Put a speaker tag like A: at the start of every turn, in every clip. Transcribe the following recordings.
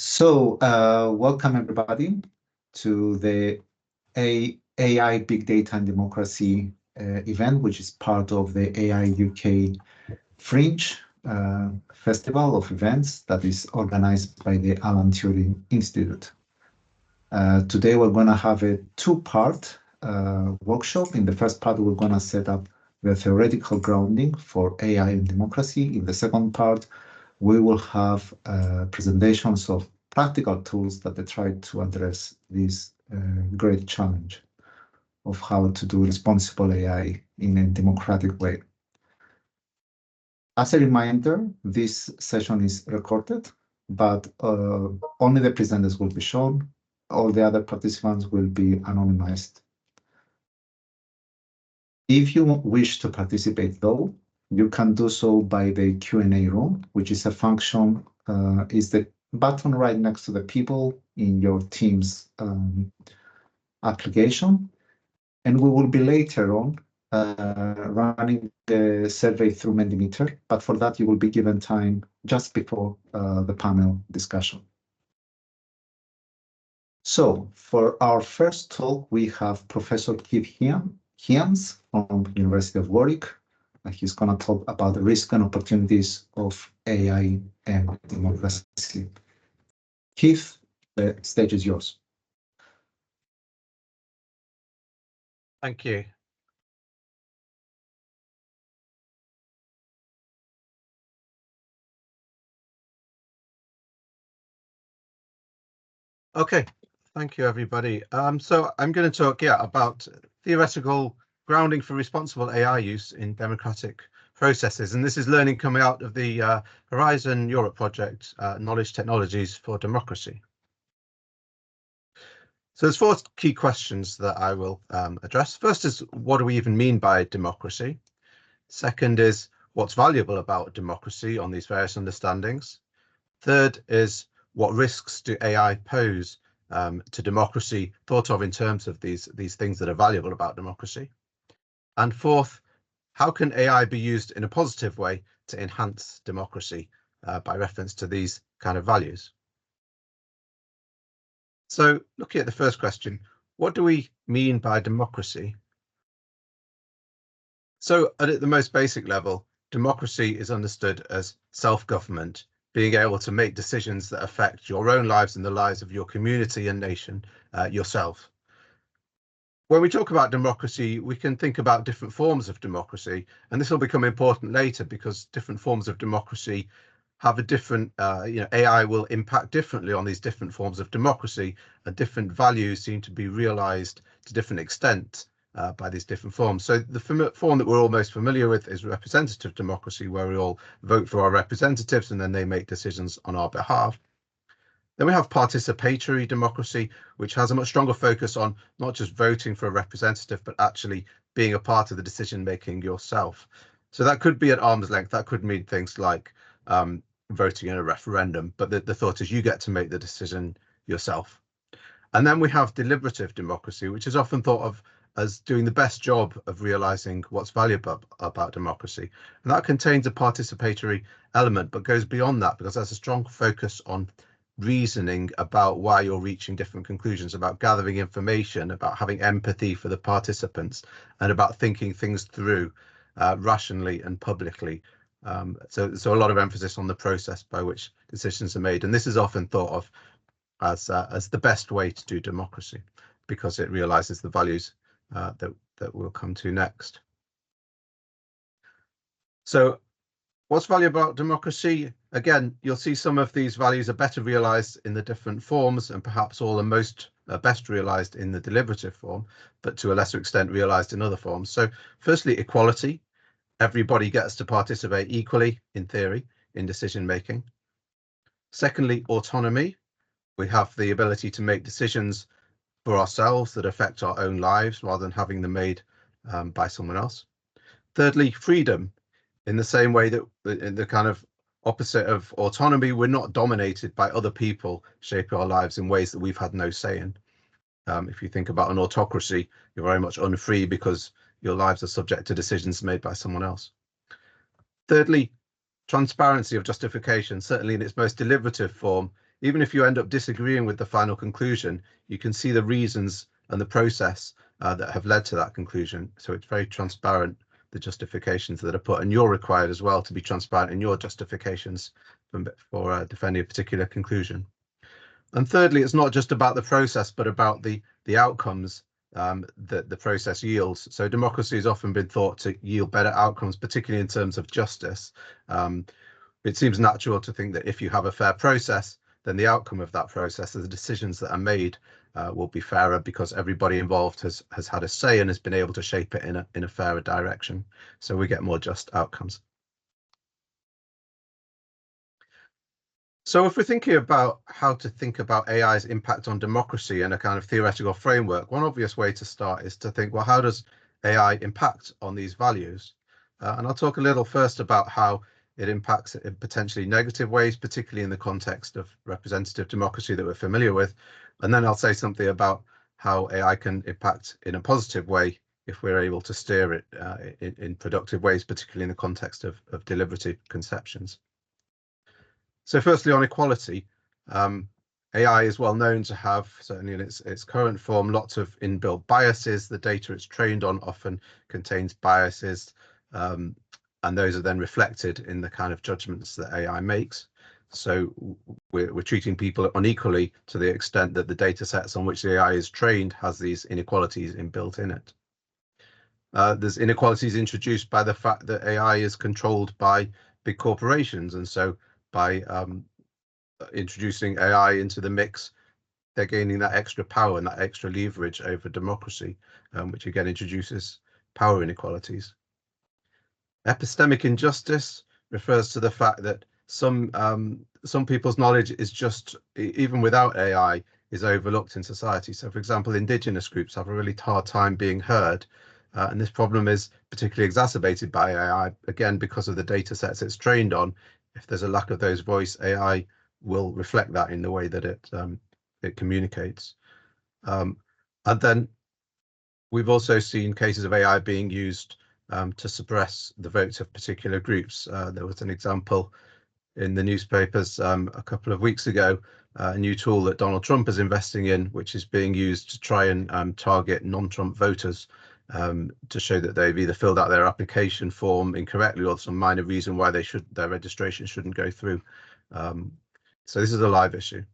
A: Welcome everybody to the AI Big Data and Democracy event, which is part of the AIUK Fringe festival of events that is organized by the Alan Turing Institute. Today we're going to have a two-part workshop. In the first part, we're going to set up the theoretical grounding for AI and democracy. In the second part, we will have presentations of practical tools that they try to address this great challenge of how to do responsible AI in a democratic way. As a reminder, this session is recorded, but only the presenters will be shown. All the other participants will be anonymized. If you wish to participate, though, you can do so by the Q&A room, which is a function, is the button right next to the people in your Teams application. And we will be later on running the survey through Mentimeter, but for that you will be given time just before the panel discussion. So for our first talk, we have Professor Hyams from University of Warwick. He's going to talk about the risks and opportunities of AI and democracy. Keith, the stage is yours.
B: Thank you. Okay, thank you, everybody. So I'm going to talk about theoretical grounding for responsible AI use in democratic processes. And this is learning coming out of the Horizon Europe project, Knowledge Technologies for Democracy. So there's four key questions that I will address. First is, what do we even mean by democracy? Second is, what's valuable about democracy on these various understandings? Third is, what risks do AI pose to democracy, thought of in terms of these things that are valuable about democracy? And fourth, how can AI be used in a positive way to enhance democracy by reference to these kind of values? So looking at the first question, what do we mean by democracy? So at the most basic level, democracy is understood as self-government, being able to make decisions that affect your own lives and the lives of your community and nation yourself. When we talk about democracy, we can think about different forms of democracy, and this will become important later because different forms of democracy have a different, AI will impact differently on these different forms of democracy, and different values seem to be realized to different extent by these different forms. So the form that we're all most familiar with is representative democracy, where we all vote for our representatives and then they make decisions on our behalf. Then we have participatory democracy, which has a much stronger focus on not just voting for a representative, but actually being a part of the decision making yourself. So that could be at arm's length. That could mean things like voting in a referendum, but the thought is you get to make the decision yourself. And then we have deliberative democracy, which is often thought of as doing the best job of realizing what's valuable about democracy. And that contains a participatory element, but goes beyond that because there's a strong focus on reasoning about why you're reaching different conclusions, about gathering information, about having empathy for the participants, and about thinking things through rationally and publicly. So a lot of emphasis on the process by which decisions are made, and this is often thought of as the best way to do democracy because it realizes the values that we'll come to next. So what's valuable about democracy? Again, you'll see some of these values are better realized in the different forms, and perhaps all are best realized in the deliberative form, but to a lesser extent realized in other forms. So firstly, equality. Everybody gets to participate equally, in theory, in decision making. Secondly, autonomy. We have the ability to make decisions for ourselves that affect our own lives rather than having them made by someone else. Thirdly, freedom. In the same way that in the kind of opposite of autonomy, we're not dominated by other people shaping our lives in ways that we've had no say in. If you think about an autocracy, you're very much unfree because your lives are subject to decisions made by someone else. Thirdly, transparency of justification, certainly in its most deliberative form, even if you end up disagreeing with the final conclusion, you can see the reasons and the process that have led to that conclusion. So it's very transparent, the justifications that are put, and you're required as well to be transparent in your justifications for defending a particular conclusion. And thirdly, it's not just about the process, but about the outcomes that the process yields. So democracy has often been thought to yield better outcomes, particularly in terms of justice. It seems natural to think that if you have a fair process, then the outcome of that process, the decisions that are made, will be fairer because everybody involved has had a say and has been able to shape it in a fairer direction. So we get more just outcomes. So if we're thinking about how to think about AI's impact on democracy in a kind of theoretical framework, one obvious way to start is to think, well, how does AI impact on these values? And I'll talk a little first about how it impacts in potentially negative ways, particularly in the context of representative democracy that we're familiar with. And then I'll say something about how AI can impact in a positive way if we're able to steer it in productive ways, particularly in the context of deliberative conceptions. So firstly, on equality, AI is well known to have, certainly in its current form, lots of inbuilt biases. The data it's trained on often contains biases, and those are then reflected in the kind of judgments that AI makes. So we're treating people unequally to the extent that the data sets on which the AI is trained has these inequalities inbuilt in it. There's inequalities introduced by the fact that AI is controlled by big corporations, and so by introducing AI into the mix, they're gaining that extra power and that extra leverage over democracy, which again introduces power inequalities. Epistemic injustice refers to the fact that some people's knowledge is just, even without AI, is overlooked in society. So, for example, indigenous groups have a really hard time being heard, and this problem is particularly exacerbated by AI, again, because of the data sets it's trained on. If there's a lack of those voice, AI will reflect that in the way that it communicates. And then we've also seen cases of AI being used to suppress the votes of particular groups. There was an example in the newspapers a couple of weeks ago, a new tool that Donald Trump is investing in, which is being used to try and target non-Trump voters, to show that they've either filled out their application form incorrectly or some minor reason why their registration shouldn't go through. So this is a live issue.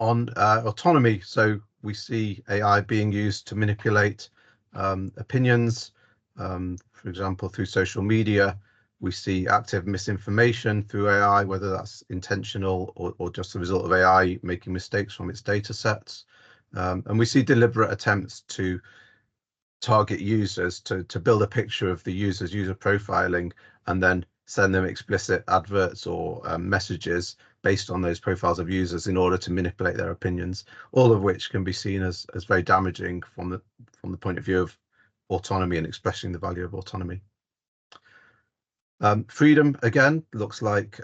B: On autonomy, so we see AI being used to manipulate opinions, for example, through social media. We see active misinformation through AI, whether that's intentional or just the result of AI making mistakes from its data sets. And we see deliberate attempts to target users, to build a picture of the user profiling, and then send them explicit adverts or messages based on those profiles of users in order to manipulate their opinions, all of which can be seen as very damaging from the point of view of autonomy and expressing the value of autonomy. Freedom, again, looks like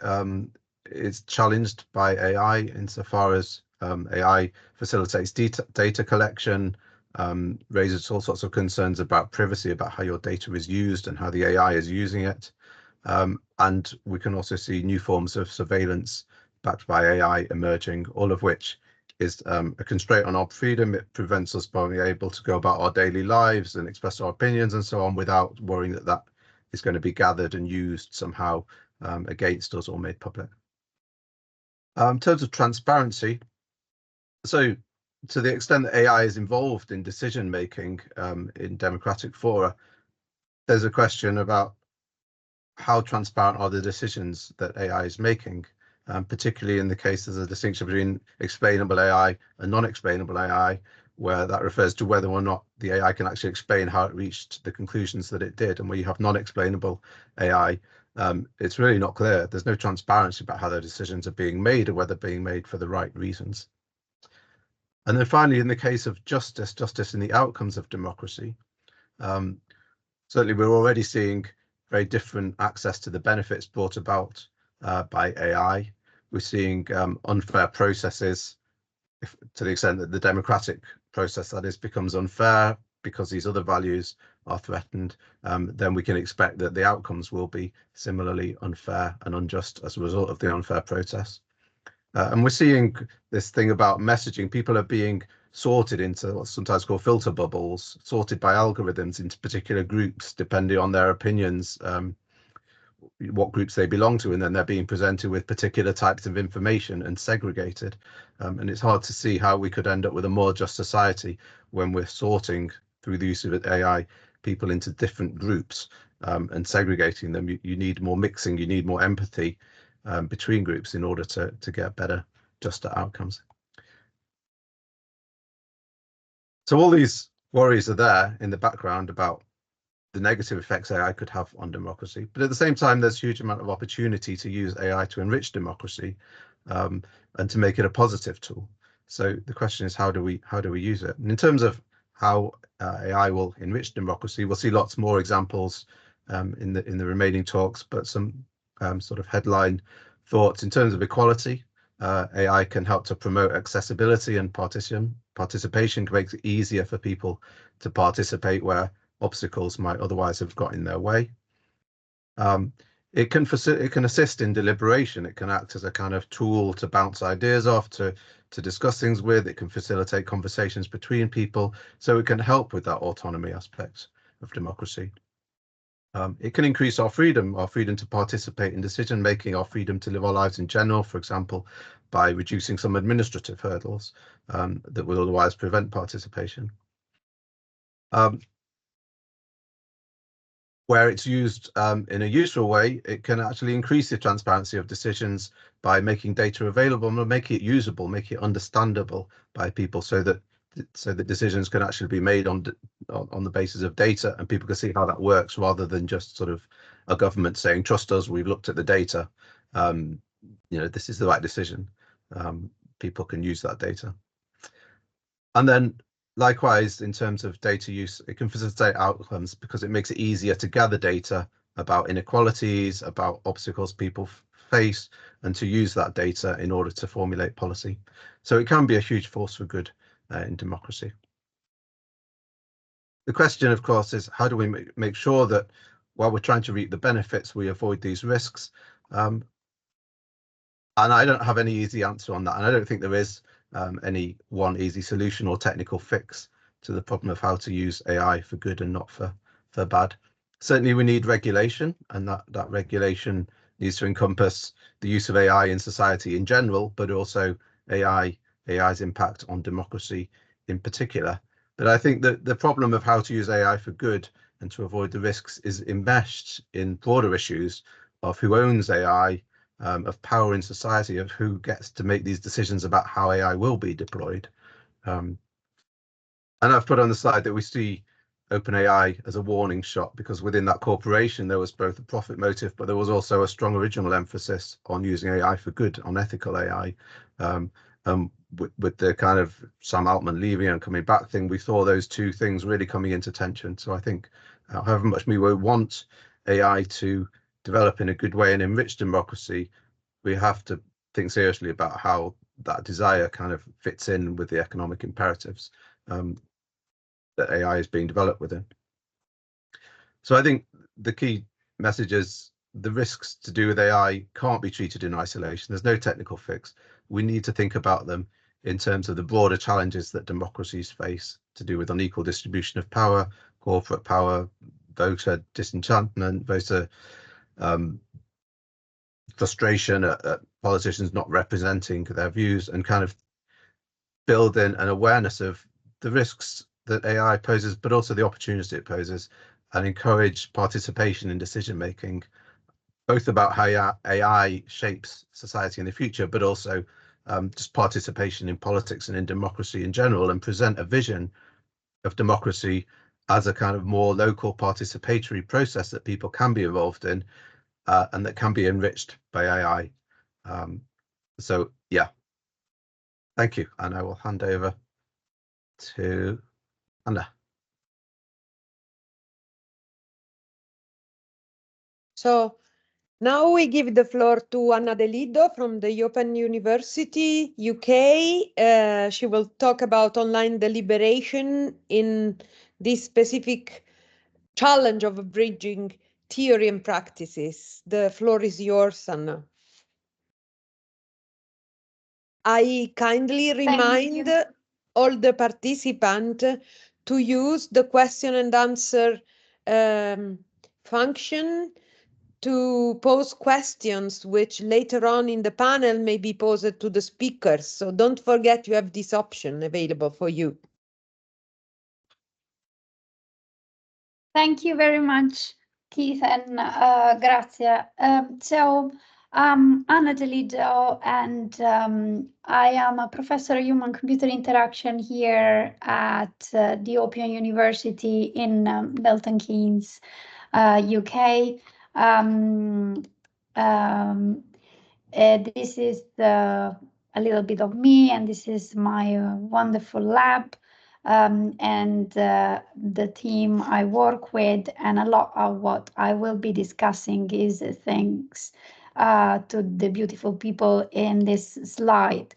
B: it's challenged by AI insofar as AI facilitates data collection, raises all sorts of concerns about privacy, about how your data is used and how the AI is using it. And we can also see new forms of surveillance backed by AI emerging, all of which is a constraint on our freedom. It prevents us from being able to go about our daily lives and express our opinions and so on without worrying that that is going to be gathered and used somehow against us or made public. In terms of transparency, so to the extent that AI is involved in decision making in democratic fora, there's a question about how transparent are the decisions that AI is making, particularly in the case there's a distinction between explainable AI and non-explainable AI, where that refers to whether or not the AI can actually explain how it reached the conclusions that it did. And where you have non-explainable AI, it's really not clear. There's no transparency about how their decisions are being made or whether being made for the right reasons. And then finally, in the case of justice in the outcomes of democracy, certainly we're already seeing very different access to the benefits brought about by AI. We're seeing unfair processes, to the extent that the democratic process, that is, becomes unfair. because these other values are threatened, then we can expect that the outcomes will be similarly unfair and unjust as a result of the unfair process. And we're seeing this thing about messaging. People are being sorted into what's sometimes called filter bubbles, sorted by algorithms into particular groups depending on their opinions, what groups they belong to, and then they're being presented with particular types of information and segregated. And it's hard to see how we could end up with a more just society when we're sorting through the use of AI people into different groups and segregating them. You need more mixing, you need more empathy between groups in order to get better, juster outcomes. So all these worries are there in the background about the negative effects AI could have on democracy, but at the same time, there's a huge amount of opportunity to use AI to enrich democracy and to make it a positive tool. So the question is, how do we use it? And in terms of how AI will enrich democracy, we'll see lots more examples in the remaining talks, but some sort of headline thoughts in terms of equality. AI can help to promote accessibility and participation, can make it easier for people to participate where obstacles might otherwise have got in their way. It can assist in deliberation. It can act as a kind of tool to bounce ideas off, to discuss things with. It can facilitate conversations between people, so it can help with that autonomy aspect of democracy. It can increase our freedom to participate in decision making, our freedom to live our lives in general, for example, by reducing some administrative hurdles that will otherwise prevent participation. Where it's used in a useful way, it can actually increase the transparency of decisions by making data available, make it usable, make it understandable by people, so that decisions can actually be made on the basis of data, and people can see how that works, rather than just sort of a government saying, trust us, we've looked at the data, this is the right decision. People can use that data. And then likewise, in terms of data use, it can facilitate outcomes because it makes it easier to gather data about inequalities, about obstacles people face, and to use that data in order to formulate policy. So it can be a huge force for good in democracy. The question, of course, is how do we make sure that while we're trying to reap the benefits, we avoid these risks? And I don't have any easy answer on that, and I don't think there is any one easy solution or technical fix to the problem of how to use AI for good and not for bad. Certainly we need regulation, and that regulation needs to encompass the use of AI in society in general, but also AI's impact on democracy in particular. But I think that the problem of how to use AI for good and to avoid the risks is enmeshed in broader issues of who owns AI, of power in society, of who gets to make these decisions about how AI will be deployed. And I've put on the slide that we see OpenAI as a warning shot, because within that corporation there was both a profit motive, but there was also a strong original emphasis on using AI for good, on ethical AI. With the kind of Sam Altman leaving and coming back thing, we saw those two things really coming into tension. So I think however much we want AI to develop in a good way and enrich democracy, we have to think seriously about how that desire kind of fits in with the economic imperatives that AI is being developed within. So I think the key message is the risks to do with AI can't be treated in isolation. There's no technical fix. We need to think about them in terms of the broader challenges that democracies face to do with unequal distribution of power, corporate power, voter disenchantment, voter frustration at politicians not representing their views, and kind of build in an awareness of the risks that AI poses, but also the opportunity it poses, and encourage participation in decision making, both about how AI shapes society in the future, but also just participation in politics and in democracy in general, and present a vision of democracy as a kind of more local participatory process that people can be involved in and that can be enriched by AI. So yeah, thank you, and I will hand over to Anna.
C: So now we give the floor to Anna De Liddo from the Open University, UK. She will talk about online deliberation in this specific challenge of bridging theory and practices. The floor is yours, Anna. I kindly remind all the participants to use the question and answer function to pose questions, which later on in the panel may be posed to the speakers. So don't forget you have this option available for you.
D: Thank you very much, Keith and Grazia. Anna Liddo, and I am a professor of human-computer interaction here at the Open University in Milton Keynes, UK. This is a little bit of me, and this is my wonderful lab. And the team I work with, and a lot of what I will be discussing is thanks to the beautiful people in this slide.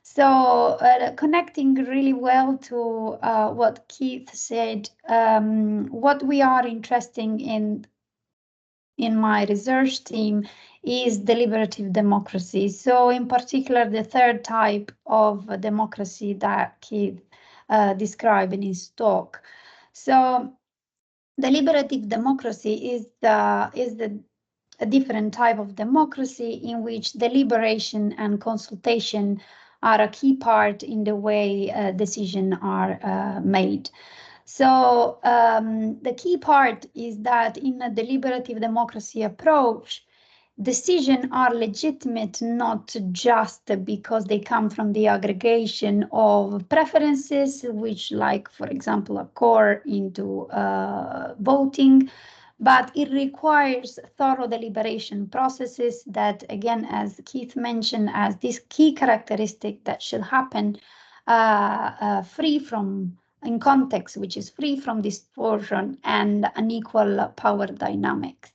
D: So connecting really well to what Keith said, what we are interested in my research team is deliberative democracy. So in particular, the third type of democracy that Keith described in his talk. So deliberative democracy is a different type of democracy in which deliberation and consultation are a key part in the way decisions are made. So the key part is that in a deliberative democracy approach, decisions are legitimate not just because they come from the aggregation of preferences, which like, for example, occur into voting, but it requires thorough deliberation processes that, again, as Keith mentioned, as this key characteristic that should happen free from, in context, which is free from distortion and unequal power dynamics.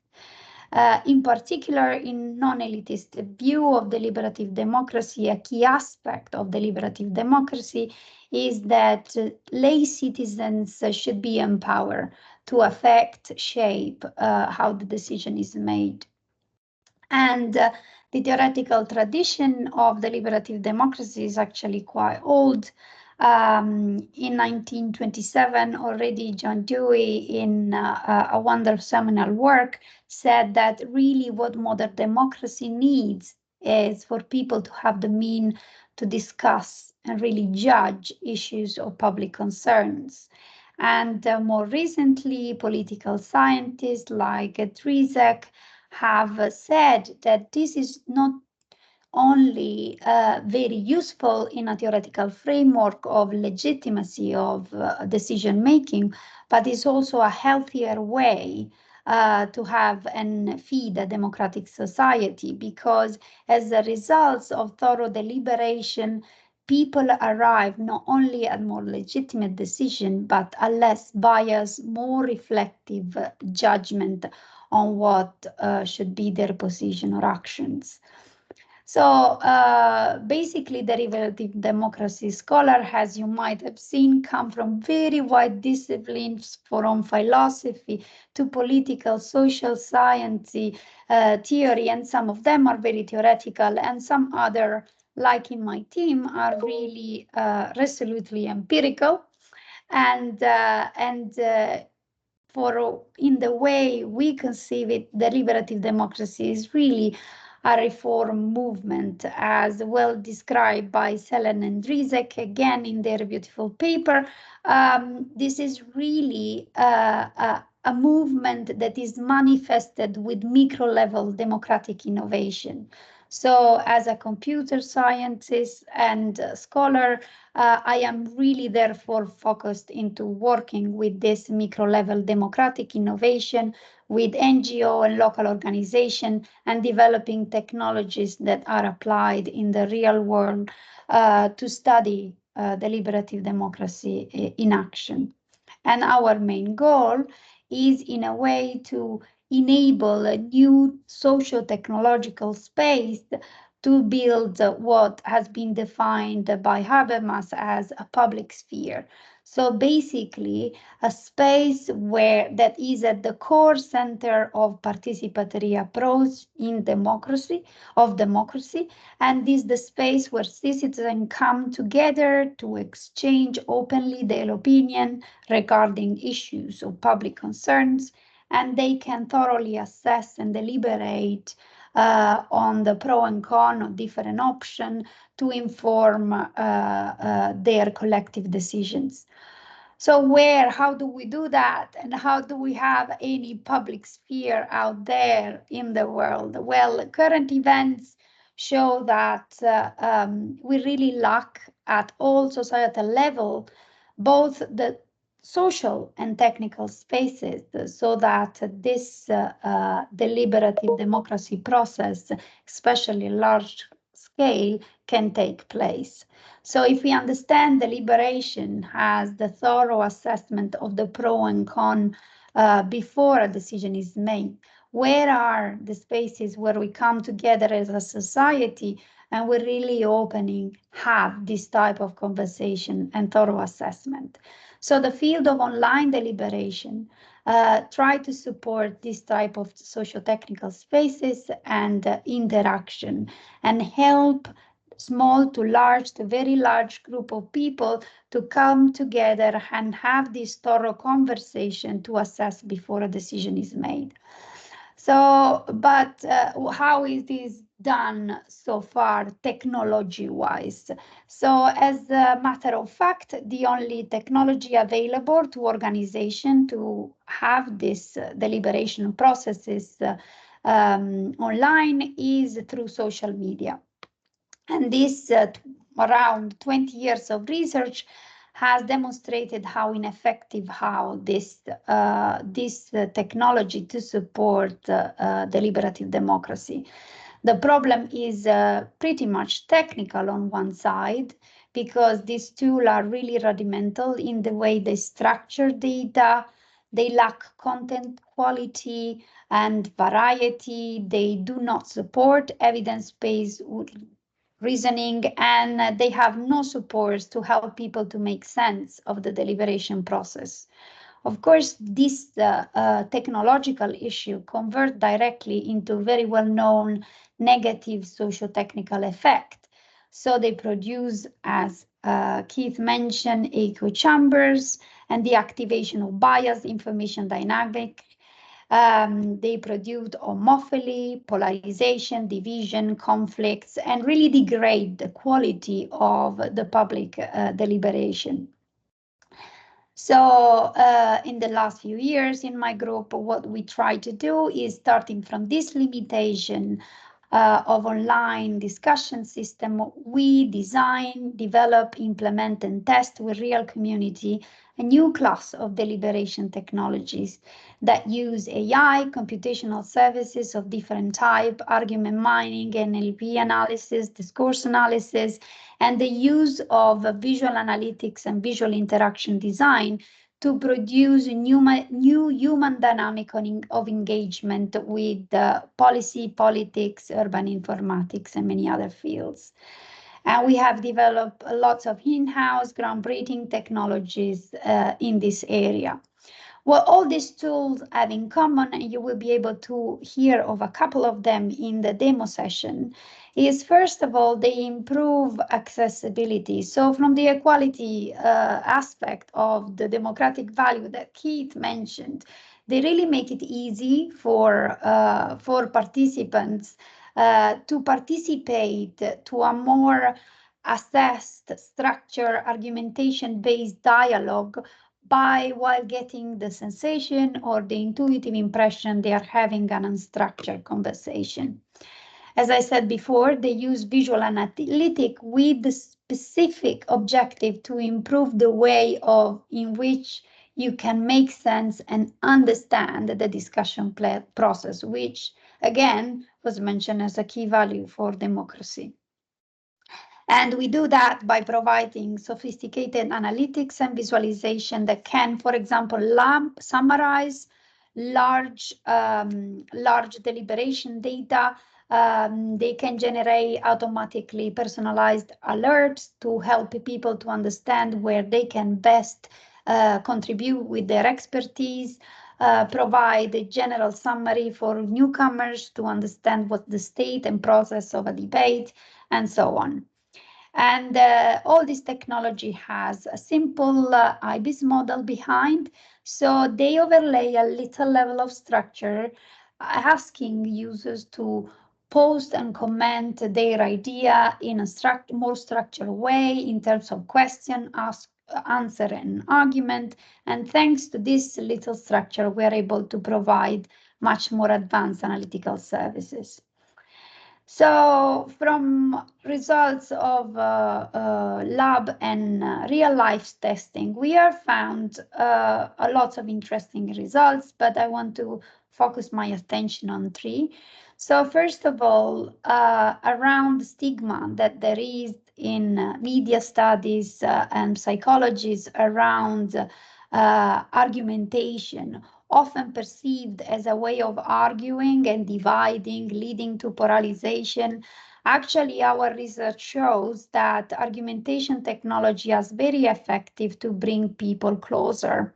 D: In particular, in non-elitist view of deliberative democracy, a key aspect of deliberative democracy is that lay citizens should be empowered to affect, shape how the decision is made. And the theoretical tradition of deliberative democracy is actually quite old. In 1927, already John Dewey, in a wonderful seminal work, said that really what modern democracy needs is for people to have the means to discuss and really judge issues of public concerns. And more recently, political scientists like Drizek have said that this is not only very useful in a theoretical framework of legitimacy of decision making, but is also a healthier way to have and feed a democratic society, because as a result of thorough deliberation, people arrive not only at more legitimate decision, but a less biased, more reflective judgment on what should be their position or actions. So basically, derivative democracy scholars, as you might have seen, come from very wide disciplines, from philosophy to political, social science, theory, and some of them are very theoretical, and some other, like in my team, are really resolutely empirical. And for in the way we conceive it, deliberative democracy is really a reform movement, as well described by Selen and Drizek, again in their beautiful paper. This is really a movement that is manifested with micro-level democratic innovation. So as a computer scientist and scholar, I am really therefore focused into working with this micro-level democratic innovation with NGO and local organization, and developing technologies that are applied in the real world to study deliberative democracy in action. And our main goal is, in a way, to enable a new socio-technological space to build what has been defined by Hyams as a public sphere. So basically, a space where that is at the core center of participatory approach in democracy, and is the space where citizens come together to exchange openly their opinion regarding issues of public concerns, and they can thoroughly assess and deliberate on the pro and con of different options to inform their collective decisions. So how do we do that? And how do we have any public sphere out there in the world? Well, current events show that we really lack at all societal level both the social and technical spaces so that this deliberative democracy process, especially large scale, can take place. So if we understand deliberation as the thorough assessment of the pro and con before a decision is made, where are the spaces where we come together as a society and we're really have this type of conversation and thorough assessment. So the field of online deliberation try to support this type of socio-technical spaces and interaction and help small to large to very large group of people to come together and have this thorough conversation to assess before a decision is made. So, but how is this done so far technology-wise? So as a matter of fact, the only technology available to organization to have this deliberation processes online is through social media. And this around 20 years of research has demonstrated how ineffective this technology to support deliberative democracy. The problem is pretty much technical on one side, because these tools are really rudimental in the way they structure data. They lack content quality and variety. They do not support evidence-based reasoning, and they have no supports to help people to make sense of the deliberation process. Of course, this technological issue converts directly into very well-known negative socio-technical effect. So they produce, as Keith mentioned, echo chambers and the activation of biased information dynamic. They produced homophily, polarization, division, conflicts, and really degrade the quality of the public deliberation. So in the last few years in my group, what we try to do is, starting from this limitation of online discussion system, we design, develop, implement, and test with real community a new class of deliberation technologies that use AI, computational services of different type, argument mining, NLP analysis, discourse analysis, and the use of visual analytics and visual interaction design to produce a new human dynamic of engagement with policy, politics, urban informatics, and many other fields. And we have developed lots of in-house groundbreaking technologies in this area. What all these tools have in common, and you will be able to hear of a couple of them in the demo session, is first of all, they improve accessibility. So from the equality aspect of the democratic value that Keith mentioned, they really make it easy for participants to participate to a more assessed, structured, argumentation-based dialogue while getting the sensation or the intuitive impression they are having an unstructured conversation. As I said before, they use visual analytic with the specific objective to improve the way in which you can make sense and understand the discussion process, which again was mentioned as a key value for democracy. And we do that by providing sophisticated analytics and visualization that can, for example, summarize large deliberation data. They can generate automatically personalized alerts to help people to understand where they can best contribute with their expertise, provide a general summary for newcomers to understand what the state and process of a debate, and so on. And all this technology has a simple IBIS model behind, so they overlay a little level of structure, asking users to post and comment their idea in a more structured way in terms of question, answer, and argument. And thanks to this little structure, we're able to provide much more advanced analytical services. So from results of lab and real life testing, we have found a lot of interesting results, but I want to focus my attention on three. So first of all, around the stigma that there is in media studies and psychologies around argumentation, often perceived as a way of arguing and dividing, leading to polarization. Actually, our research shows that argumentation technology is very effective to bring people closer.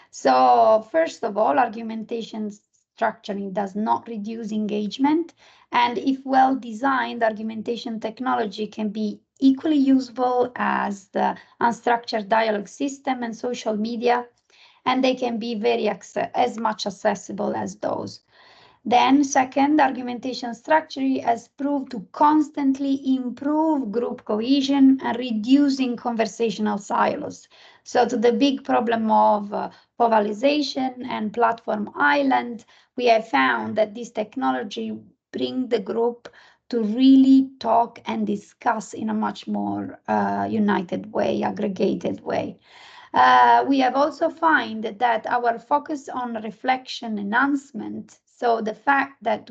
D: So first of all, argumentation structuring does not reduce engagement, and if well designed, argumentation technology can be equally useful as the unstructured dialogue system and social media, and they can be as much accessible as those. Then second, argumentation structure has proved to constantly improve group cohesion and reducing conversational silos. So to the big problem of polarization and platform island, we have found that this technology brings the group to really talk and discuss in a much more united way, aggregated way. We have also found that our focus on reflection enhancement, so the fact that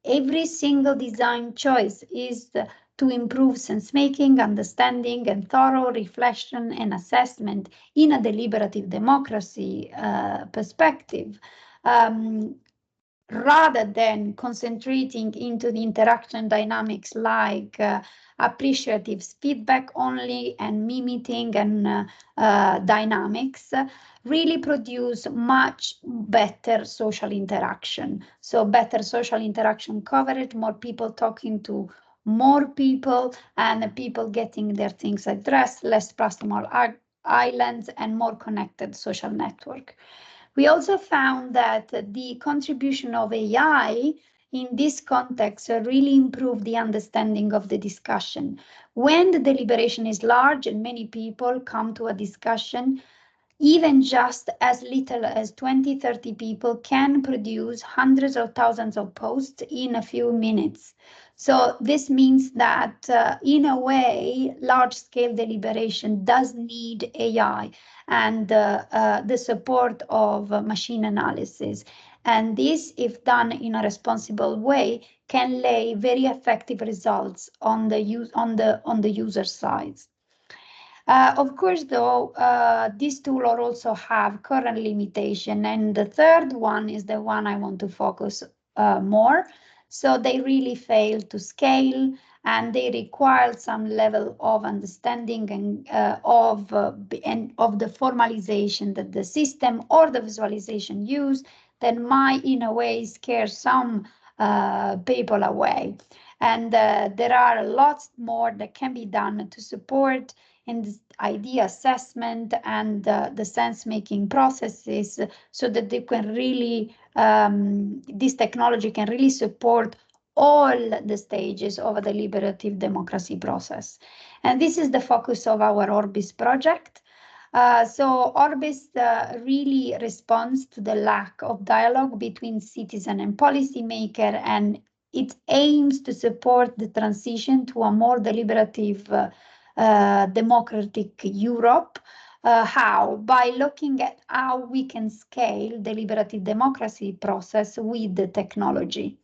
D: every single design choice is to improve sense making, understanding, and thorough reflection and assessment in a deliberative democracy perspective, rather than concentrating into the interaction dynamics like appreciative feedback only and mimicking and dynamics, really produce much better social interaction. So better social interaction coverage, more people talking to more people, and people getting their things addressed, less platform islands, and more connected social network. We also found that the contribution of AI in this context really improved the understanding of the discussion. When the deliberation is large and many people come to a discussion, even just as little as 20, 30 people can produce hundreds of thousands of posts in a few minutes. So this means that in a way, large-scale deliberation does need AI and the support of machine analysis. And this, if done in a responsible way, can lay very effective results on the user side. Of course, though, these tools also have current limitation, and the third one is the one I want to focus more. So they really fail to scale, and they require some level of understanding and of the formalization that the system or the visualization use that might, in a way, scare some people away. And there are lots more that can be done to support in the idea assessment and the sense-making processes, so that they can really, this technology can really support all the stages of a deliberative democracy process. And this is the focus of our ORBIS project. So ORBIS really responds to the lack of dialogue between citizen and policymaker, and it aims to support the transition to a more deliberative democratic Europe. How? By looking at how we can scale deliberative democracy process with the technology.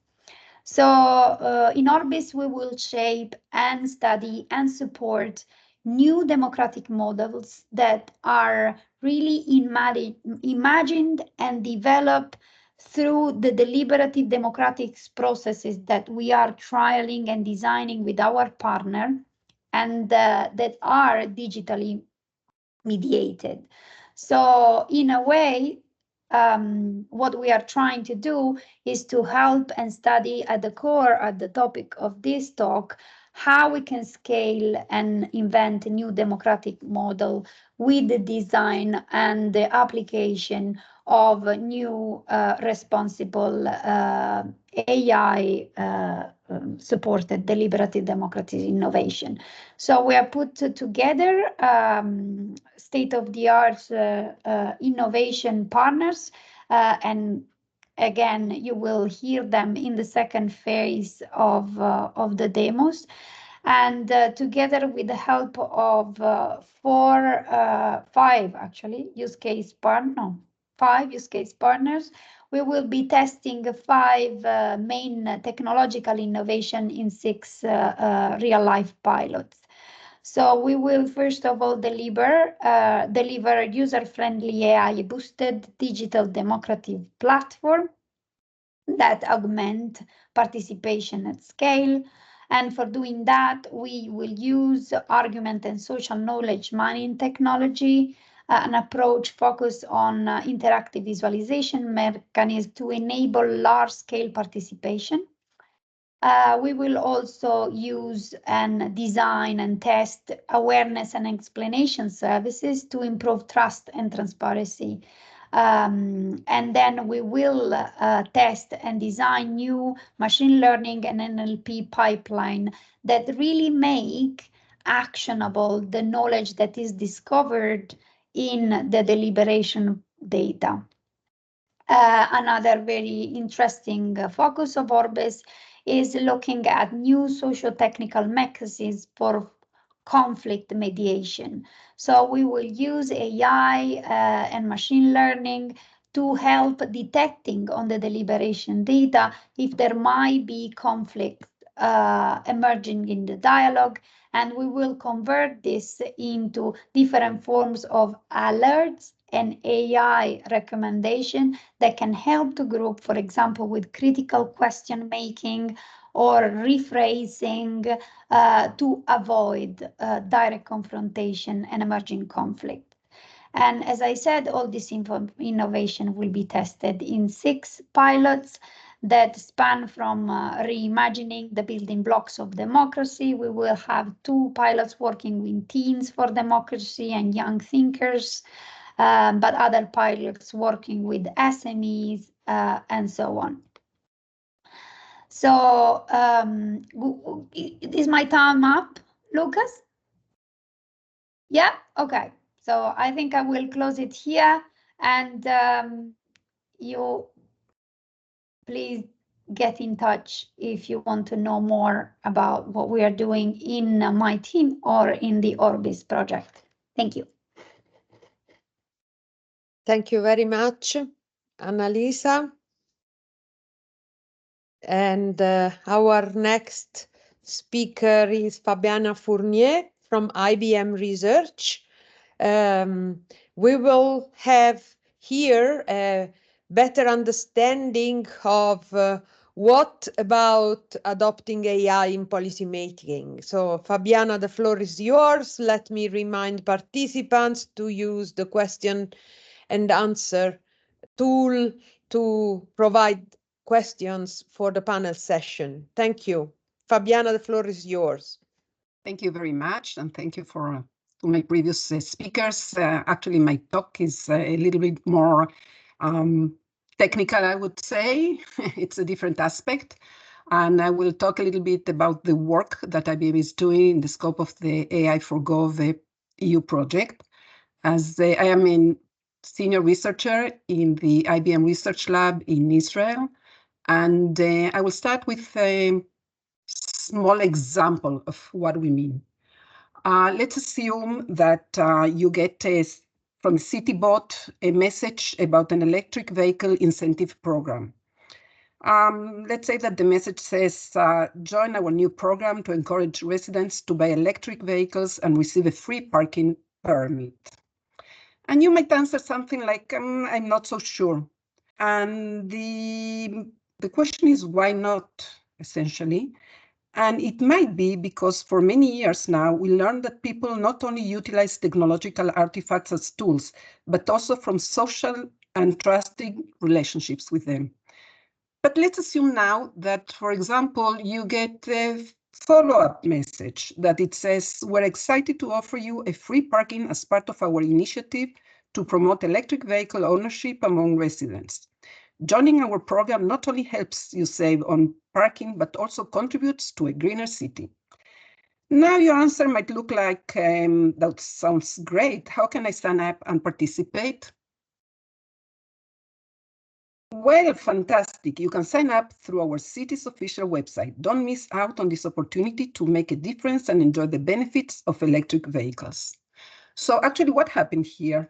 D: So in ORBIS, we will shape and study and support new democratic models that are really imagined and developed through the deliberative democratic processes that we are trialing and designing with our partner, and that are digitally mediated. So in a way, what we are trying to do is to help and study at the core, at the topic of this talk, how we can scale and invent a new democratic model with the design and the application of new responsible AI supported deliberative democratic innovation. So we are put together state-of-the-art innovation partners, and again, you will hear them in the second phase of the demos. And together with the help of five use case partners, we will be testing 5 main technological innovation in 6 real-life pilots. So we will first of all deliver user-friendly AI-boosted digital democratic platform that augment participation at scale. And for doing that, we will use argument and social knowledge mining technology, an approach focused on interactive visualization mechanisms to enable large-scale participation. We will also use and design and test awareness and explanation services to improve trust and transparency. And then we will test and design new machine learning and NLP pipeline that really make actionable the knowledge that is discovered in the deliberation data. Another very interesting focus of ORBIS is looking at new socio-technical mechanisms for conflict mediation. So we will use AI and machine learning to help detecting on the deliberation data if there might be conflict emerging in the dialogue, and we will convert this into different forms of alerts and AI recommendation that can help the group, for example, with critical question making or rephrasing to avoid direct confrontation and emerging conflict. And as I said, all this innovation will be tested in 6 pilots that span from reimagining the building blocks of democracy. We will have 2 pilots working with teens for democracy and young thinkers, but other pilots working with SMEs and so on. So is my time up, Lucas? Yeah, okay. So I think I will close it here, and you please get in touch if you want to know more about what we are doing in my team or in the ORBIS project. Thank you.
C: Thank you very much, Annalisa. And our next speaker is Fabiana Fournier from IBM Research. We will have here a better understanding of what about adopting AI in policymaking. So Fabiana, the floor is yours. Let me remind participants to use the question and answer tool to provide questions for the panel session. Thank you. Fabiana, the floor is yours.
E: Thank you very much, and thank you to my previous speakers. Actually, my talk is a little bit more technical, I would say. It's a different aspect. And I will talk a little bit about the work that IBM is doing in the scope of the AI for Gov EU project. As I am a senior researcher in the IBM Research Lab in Israel. And I will start with a small example of what we mean. Let's assume that you get from CityBot a message about an electric vehicle incentive program. Let's say that the message says, join our new program to encourage residents to buy electric vehicles and receive a free parking permit. And you might answer something like, I'm not so sure. And the question is, why not, essentially? And it might be because for many years now, we learned that people not only utilize technological artifacts as tools, but also from social and trusting relationships with them. But let's assume now that, for example, you get a follow-up message that it says, we're excited to offer you a free parking as part of our initiative to promote electric vehicle ownership among residents. Joining our program not only helps you save on parking, but also contributes to a greener city. Now your answer might look like, that sounds great. How can I sign up and participate? Well, fantastic. You can sign up through our city's official website. Don't miss out on this opportunity to make a difference and enjoy the benefits of electric vehicles. So actually what happened here,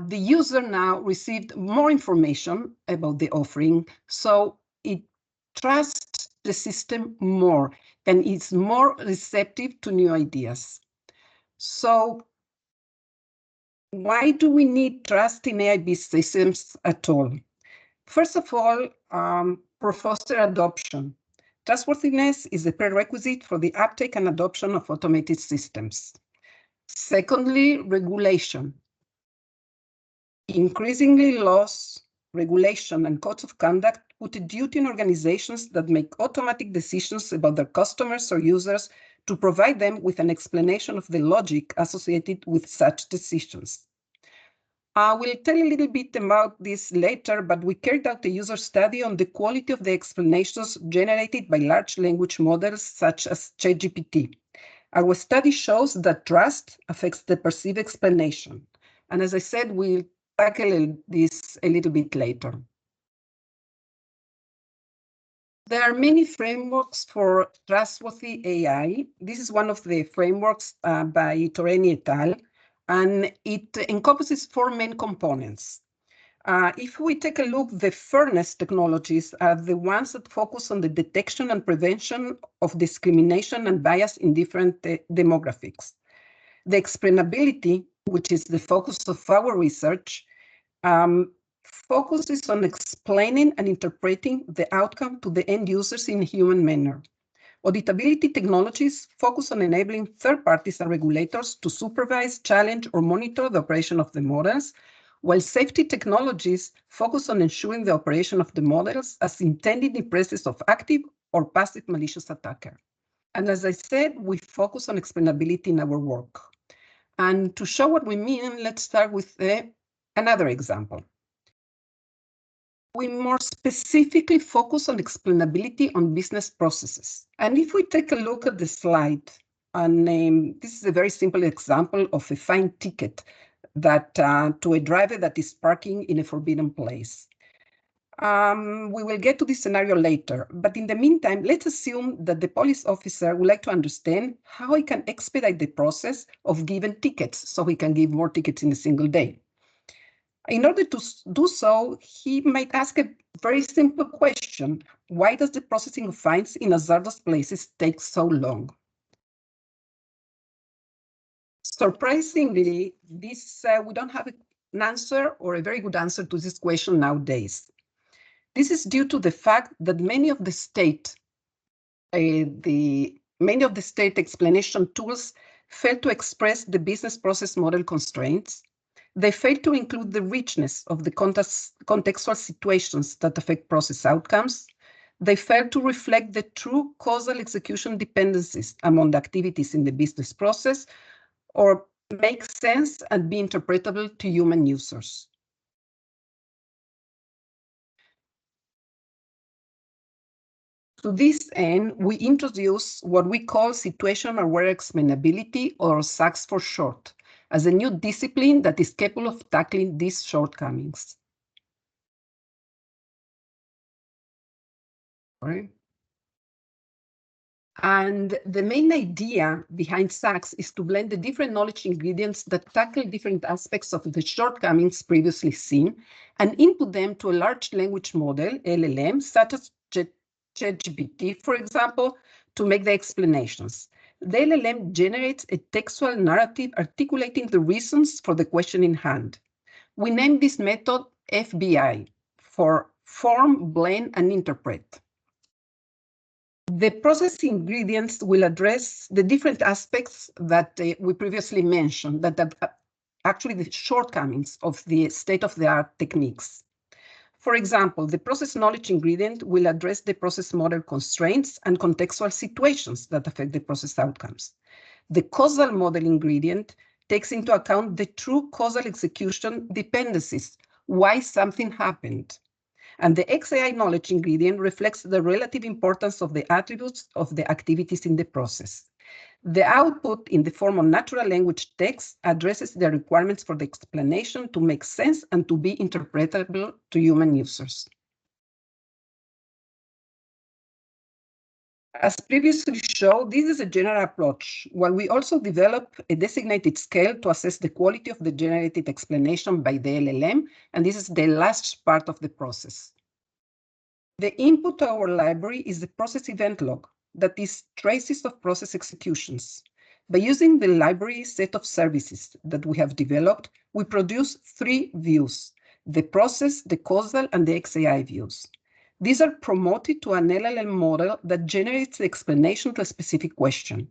E: the user now received more information about the offering, so it trusts the system more and is more receptive to new ideas. So why do we need trust in AI-based systems at all? First of all, for foster adoption. Trustworthiness is a prerequisite for the uptake and adoption of automated systems. Secondly, regulation. Increasingly, laws, regulation, and codes of conduct put a duty on organizations that make automatic decisions about their customers or users to provide them with an explanation of the logic associated with such decisions. I will tell you a little bit about this later, but we carried out a user study on the quality of the explanations generated by large language models such as ChatGPT. Our study shows that trust affects the perceived explanation. And as I said, we'll tackle this a little bit later. There are many frameworks for trustworthy AI. This is one of the frameworks by Torreni et al. And it encompasses 4 main components. If we take a look, the fairness technologies are the ones that focus on the detection and prevention of discrimination and bias in different demographics. The explainability, which is the focus of our research, focuses on explaining and interpreting the outcome to the end users in a human manner. Auditability technologies focus on enabling third parties and regulators to supervise, challenge, or monitor the operation of the models, while safety technologies focus on ensuring the operation of the models as intended in presence of active or passive malicious attacker. And as I said, we focus on explainability in our work. And to show what we mean, let's start with another example. We more specifically focus on explainability on business processes. And if we take a look at the slide, and this is a very simple example of a fine ticket that to a driver that is parking in a forbidden place. We will get to this scenario later, but in the meantime, let's assume that the police officer would like to understand how he can expedite the process of giving tickets so he can give more tickets in a single day. In order to do so, he might ask a very simple question. Why does the processing of fines in hazardous places take so long? Surprisingly, we don't have an answer or a very good answer to this question nowadays. This is due to the fact that many of the state explanation tools fail to express the business process model constraints. They fail to include the richness of the contextual situations that affect process outcomes. They fail to reflect the true causal execution dependencies among the activities in the business process, or make sense and be interpretable to human users. To this end, we introduce what we call situation-aware explainability, or SAX for short, as a new discipline that is capable of tackling these shortcomings. Right. And the main idea behind SAX is to blend the different knowledge ingredients that tackle different aspects of the shortcomings previously seen and input them to a large language model, LLM, such as ChatGPT, for example, to make the explanations. The LLM generates a textual narrative articulating the reasons for the question in hand. We named this method FBI, for Form, Blend, and Interpret. The process ingredients will address the different aspects that we previously mentioned, that are actually the shortcomings of the state-of-the-art techniques. For example, the process knowledge ingredient will address the process model constraints and contextual situations that affect the process outcomes. The causal model ingredient takes into account the true causal execution dependencies, why something happened. And the XAI knowledge ingredient reflects the relative importance of the attributes of the activities in the process. The output in the form of natural language text addresses the requirements for the explanation to make sense and to be interpretable to human users. As previously shown, this is a general approach, while we also develop a designated scale to assess the quality of the generated explanation by the LLM, and this is the last part of the process. The input to our library is the process event log, that is traces of process executions. By using the library set of services that we have developed, we produce 3 views: the process, the causal, and the XAI views. These are promoted to an LLM model that generates the explanation to a specific question.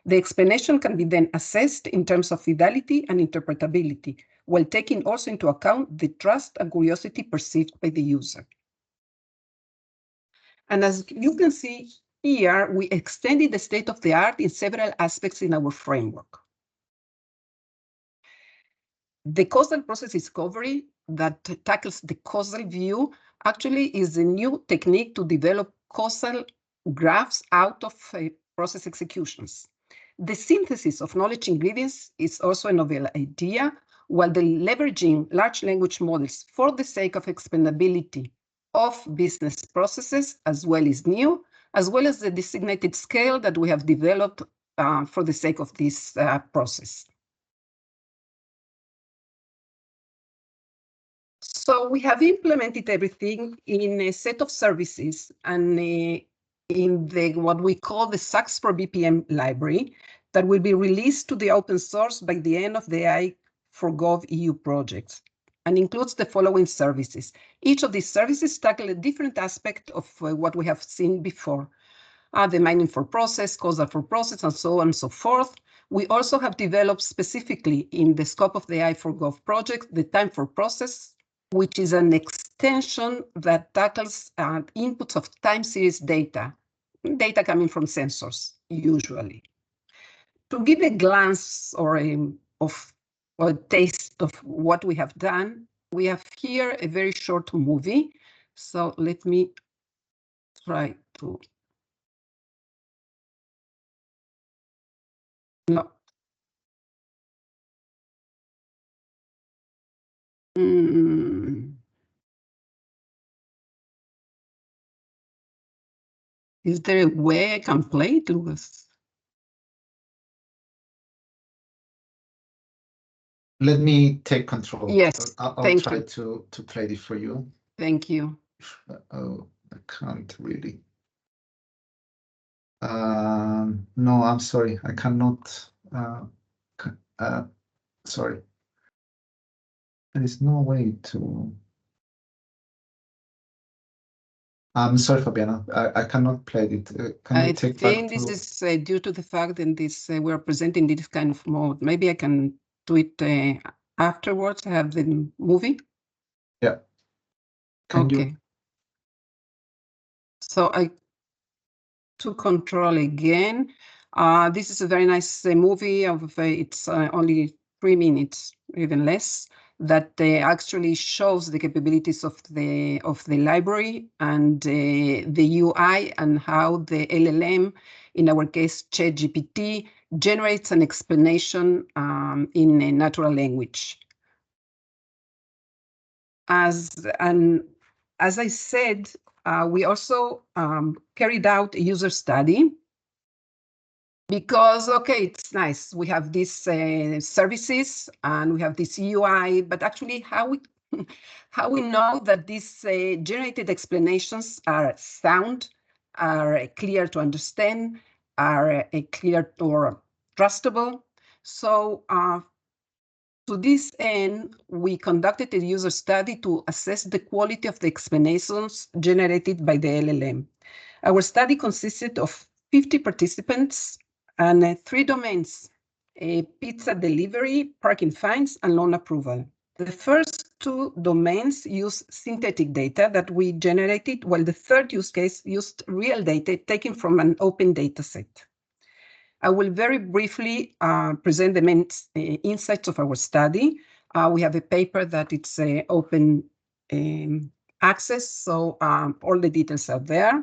E: The explanation can be then assessed in terms of fidelity and interpretability, while taking also into account the trust and curiosity perceived by the user. And as you can see here, we extended the state-of-the-art in several aspects in our framework. The causal process discovery that tackles the causal view actually is a new technique to develop causal graphs out of process executions. The synthesis of knowledge ingredients is also a novel idea, while the leveraging large language models for the sake of explainability of business processes as well is new, as well as the designated scale that we have developed for the sake of this process. So we have implemented everything in a set of services and in what we call the SACS for BPM library that will be released to the open source by the end of the AI for Gov EU project, and includes the following services. Each of these services tackle a different aspect of what we have seen before. The mining for process, causal for process, and so on and so forth. We also have developed specifically in the scope of the AI for Gov project, the time for process, which is an extension that tackles inputs of time series data coming from sensors, usually. To give a glance or a taste of what we have done, we have here a very short movie. So let me try to. No. Is there a way I can play it, Lucas?
A: Let me take control.
E: Yes,
A: I'll try to play it for you.
E: Thank you.
A: Oh, I can't really. No, I'm sorry. I cannot. Sorry. There is no way to. I'm sorry, Fabiana. I cannot play it. Can you take back?
E: I think this is due to the fact that this we're presenting this kind of mode. Maybe I can do it afterwards. I have the movie.
A: Yeah. Can you?
E: So I took control again. This is a very nice movie of it's only 3 minutes, even less, that actually shows the capabilities of the library and the UI and how the LLM, in our case ChatGPT, generates an explanation in a natural language. As I said, we also carried out a user study because, okay, it's nice. We have these services and we have this UI, but actually how we know that these generated explanations are sound, are clear to understand, are clear or trustable. So To this end, we conducted a user study to assess the quality of the explanations generated by the LLM. Our study consisted of 50 participants and 3 domains: pizza delivery, parking fines, and loan approval. The first 2 domains use synthetic data that we generated, while the third use case used real data taken from an open data set. I will very briefly present the main insights of our study. We have a paper that it's open access, so all the details are there.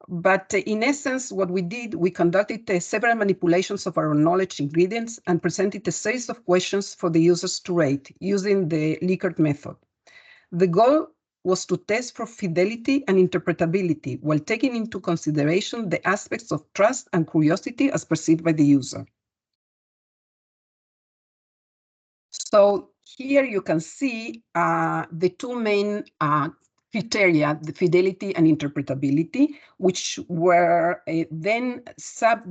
E: But in essence, what we did, we conducted several manipulations of our knowledge ingredients and presented a series of questions for the users to rate using the Likert method. The goal was to test for fidelity and interpretability while taking into consideration the aspects of trust and curiosity as perceived by the user. So here you can see the 2 main criteria, the fidelity and interpretability, which were then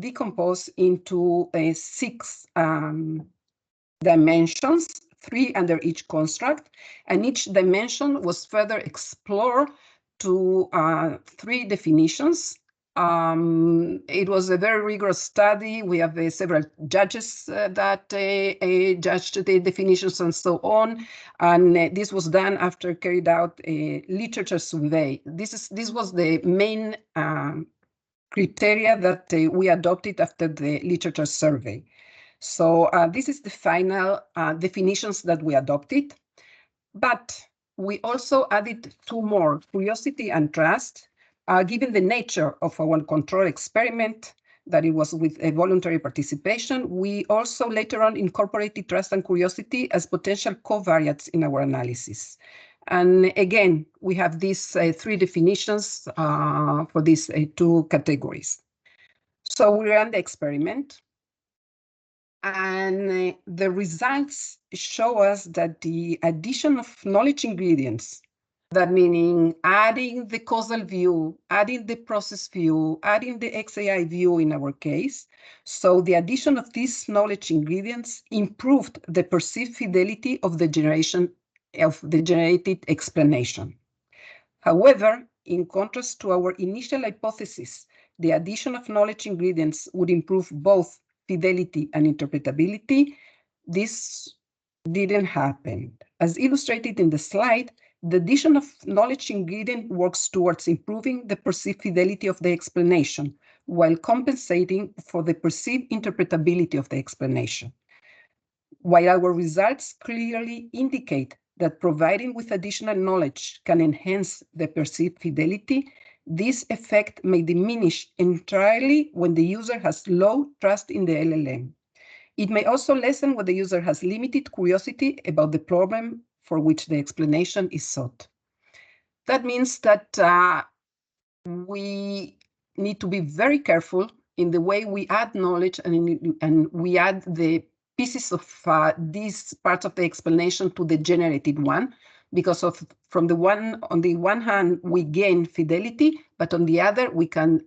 E: decomposed into 6 dimensions, 3 under each construct, and each dimension was further explored to 3 definitions. It was a very rigorous study. We have several judges that judged the definitions and so on. And this was done after carried out a literature survey. This was the main criteria that we adopted after the literature survey. So this is the final definitions that we adopted. But we also added 2 more, curiosity and trust. Given the nature of our control experiment, that it was with a voluntary participation, we also later on incorporated trust and curiosity as potential covariates in our analysis. And again, we have these 3 definitions for these 2 categories. So we ran the experiment, and the results show us that the addition of knowledge ingredients, that meaning adding the causal view, adding the process view, adding the XAI view in our case. So the addition of these knowledge ingredients improved the perceived fidelity of the generation of the generated explanation. However, in contrast to our initial hypothesis, the addition of knowledge ingredients would improve both fidelity and interpretability. This didn't happen. As illustrated in the slide, the addition of knowledge ingredient works towards improving the perceived fidelity of the explanation while compensating for the perceived interpretability of the explanation. While our results clearly indicate that providing with additional knowledge can enhance the perceived fidelity, this effect may diminish entirely when the user has low trust in the LLM. It may also lessen when the user has limited curiosity about the problem for which the explanation is sought. That means that we need to be very careful in the way we add knowledge and we add the pieces of these parts of the explanation to the generated one, because on the one hand, we gain fidelity, but on the other, we can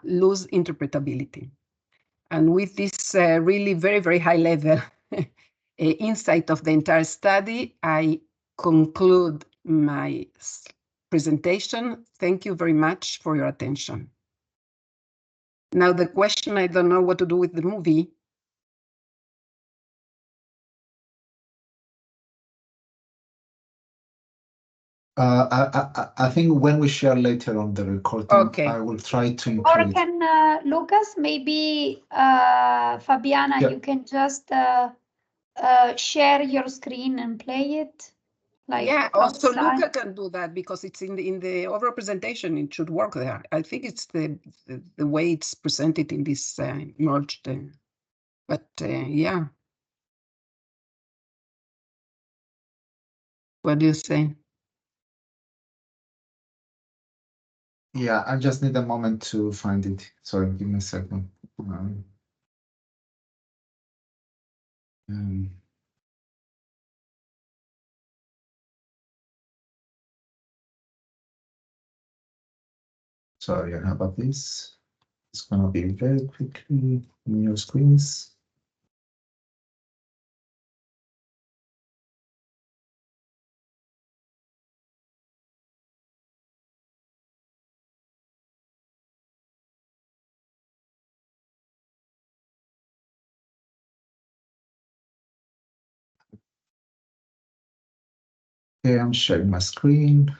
E: lose interpretability. And with this really very, very high level insight of the entire study, I conclude my presentation. Thank you very much for your attention. Now the question, I don't know what to do with the movie.
A: I think when we share later on the recording,
E: Okay.
A: I will try to
D: Or
A: include.
D: can Lucas, maybe Fabiana,
A: Yeah.
D: you can just share your screen and play it. Like
E: Yeah, also
D: outside.
E: Luca can do that because it's in the overall presentation. It should work there. I think it's the way it's presented in this merged. But yeah, what do you say?
A: Yeah, I just need a moment to find it. Sorry, give me a second. Sorry, how about this? It's gonna be very quickly on your screens. Okay, I'm sharing my screen.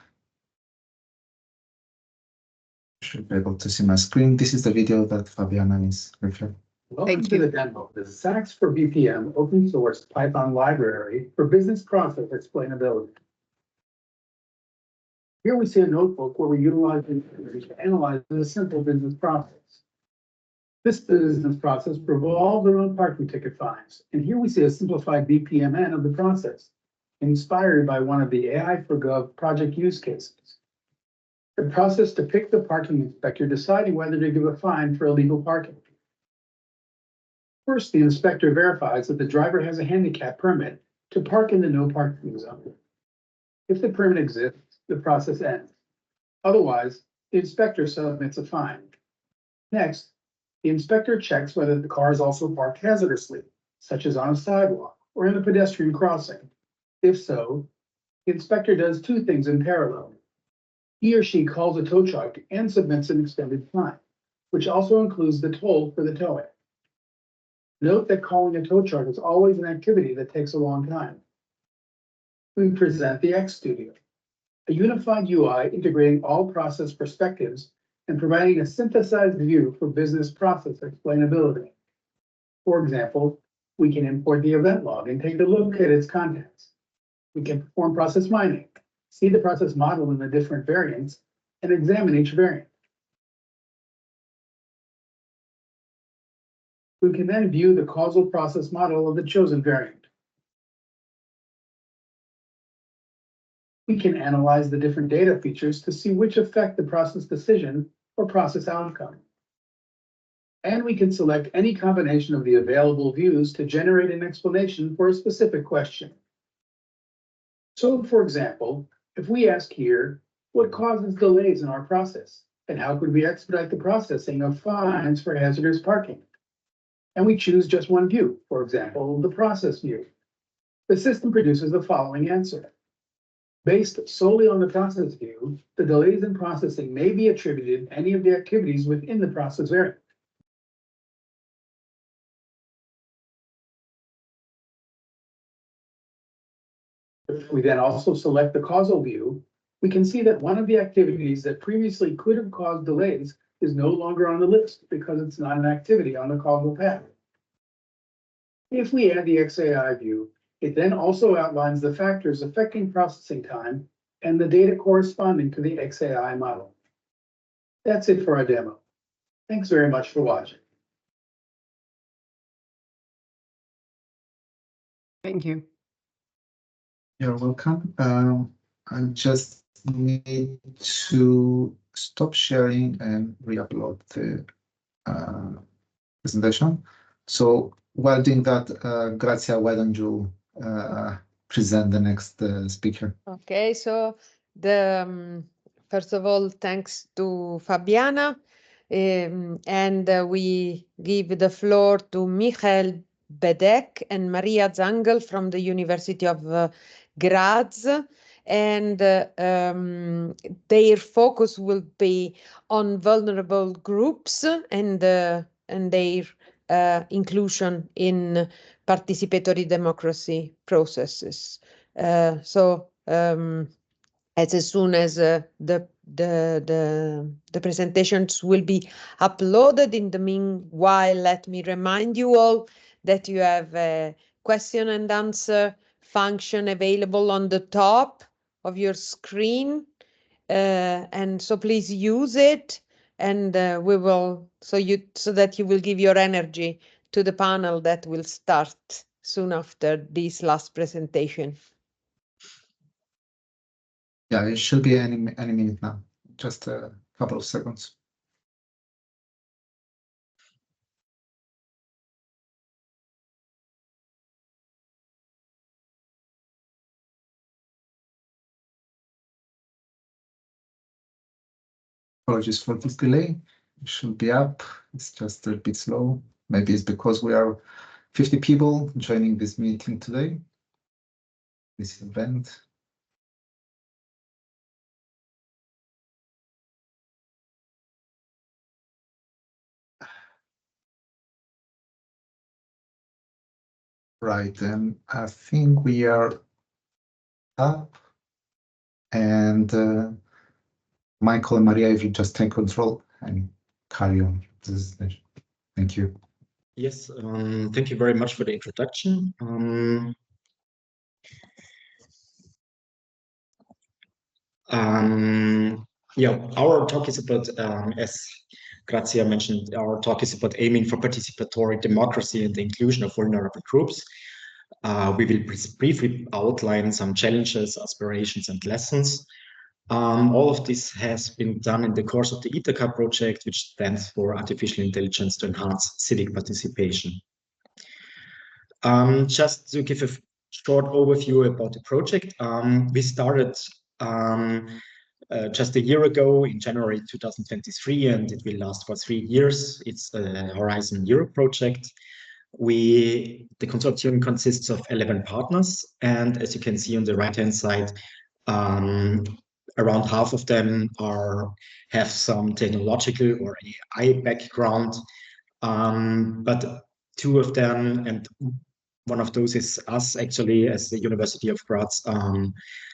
A: Should be able to see my screen. This is the video that Fabiana is referring.
F: Welcome to the demo, the SAX for BPM open source Python library for business process explainability. Here we see a notebook where we utilize indicators to analyze a simple business process. This business process revolves around parking ticket fines, and here we see a simplified BPMN of the process, inspired by one of the AI for Gov project use cases. The process depicts the parking inspector deciding whether to give a fine for illegal parking. First, the inspector verifies that the driver has a handicap permit to park in the no parking zone. If the permit exists, the process ends. Otherwise, the inspector submits a fine. Next, the inspector checks whether the car is also parked hazardously, such as on a sidewalk or in a pedestrian crossing. If so, the inspector does two things in parallel. He or she calls a tow truck and submits an extended fine, which also includes the toll for the towing. Note that calling a tow truck is always an activity that takes a long time. We present the X Studio, a unified UI integrating all process perspectives and providing a synthesized view for business process explainability. For example, we can import the event log and take a look at its contents. We can perform process mining, see the process model in the different variants, and examine each variant. We can then view the causal process model of the chosen variant. We can analyze the different data features to see which affect the process decision or process outcome. And we can select any combination of the available views to generate an explanation for a specific question. So, for example, if we ask here, what causes delays in our process, and how could we expedite the processing of fines for hazardous parking? And we choose just one view, for example, the process view. The system produces the following answer. Based solely on the process view, the delays in processing may be attributed to any of the activities within the process variant. If we then also select the causal view, we can see that one of the activities that previously could have caused delays is no longer on the list because it's not an activity on the causal path. If we add the XAI view, it then also outlines the factors affecting processing time and the data corresponding to the XAI model. That's it for our demo. Thanks very much for watching.
E: Thank you.
A: You're welcome. I just need to stop sharing and re-upload the presentation. So while doing that, Grazia, why don't you present the next speaker?
C: Okay, so first of all, thanks to Fabiana, and we give the floor to Michael Bedek and Maria Zangl from the University of Graz, and their focus will be on vulnerable groups and their inclusion in participatory democracy processes. So as soon as the presentations will be uploaded, in the meanwhile, let me remind you all that you have a question and answer function available on the top of your screen, and so please use it, and we will so that you will give your energy to the panel that will start soon after this last presentation.
A: Yeah, it should be any minute now. Just a couple of seconds. Apologies for this delay. It should be up. It's just a bit slow. Maybe it's because we are 50 people joining this meeting today, this event. Right, and I think we are up. And Michael and Maria, if you just take control and carry on. Thank you.
G: Yes, thank you very much for the introduction. Yeah, our talk is about, as Grazia mentioned, our talk is about aiming for participatory democracy and the inclusion of vulnerable groups. We will briefly outline some challenges, aspirations, and lessons. All of this has been done in the course of the ITHACA project, which stands for Artificial Intelligence to Enhance Civic Participation. Just to give a short overview about the project, we started just a year ago in January 2023, and it will last for 3 years. It's a Horizon Europe project. The consortium consists of 11 partners, and as you can see on the right-hand side, around half of them have some technological or AI background, but 2 of them, and one of those is us actually as the University of Graz.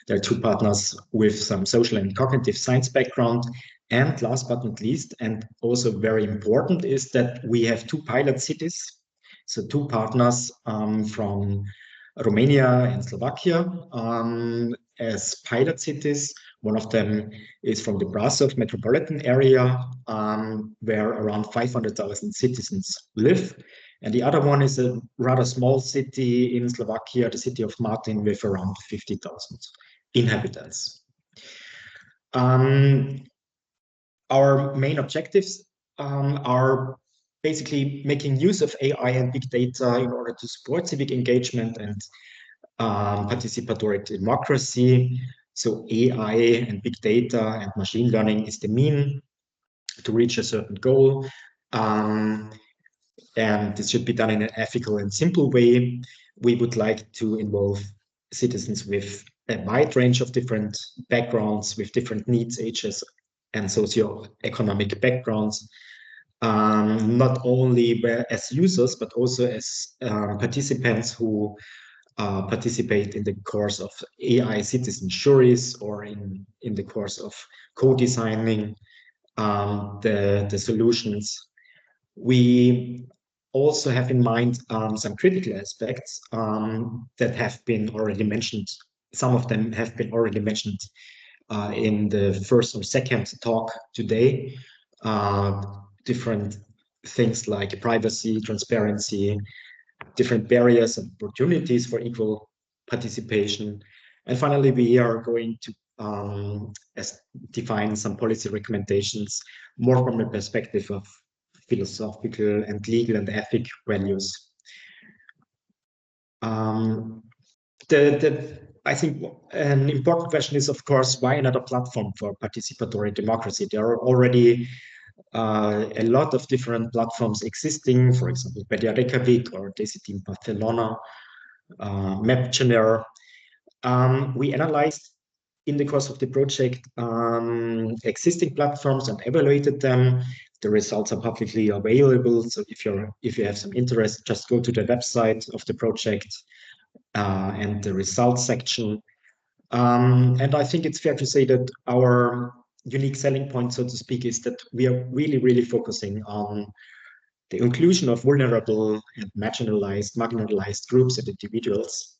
G: There are 2 partners with some social and cognitive science background. And last but not least, and also very important, is that we have 2 pilot cities. So 2 partners from Romania and Slovakia as pilot cities. One of them is from the Brasov metropolitan area, where around 500,000 citizens live. And the other one is a rather small city in Slovakia, the city of Martin, with around 50,000 inhabitants. Our main objectives are basically making use of AI and big data in order to support civic engagement and participatory democracy. So AI and big data and machine learning is the mean to reach a certain goal. And this should be done in an ethical and simple way. We would like to involve citizens with a wide range of different backgrounds, with different needs, ages, and socio-economic backgrounds, not only as users, but also as participants who participate in the course of AI citizen juries or in the course of co-designing the solutions. We also have in mind some critical aspects that have been already mentioned. Some of them have been already mentioned in the first or second talk today. Different things like privacy, transparency, different barriers and opportunities for equal participation. And finally, we are going to define some policy recommendations more from the perspective of philosophical and legal and ethic values. I think an important question is, of course, why another platform for participatory democracy? There are already a lot of different platforms existing, for example, Bedek or DCT in Barcelona, MapGener. We analyzed in the course of the project existing platforms and evaluated them. The results are publicly available, so if you have some interest, just go to the website of the project and the results section. And I think it's fair to say that our unique selling point, so to speak, is that we are really focusing on the inclusion of vulnerable and marginalized groups and individuals.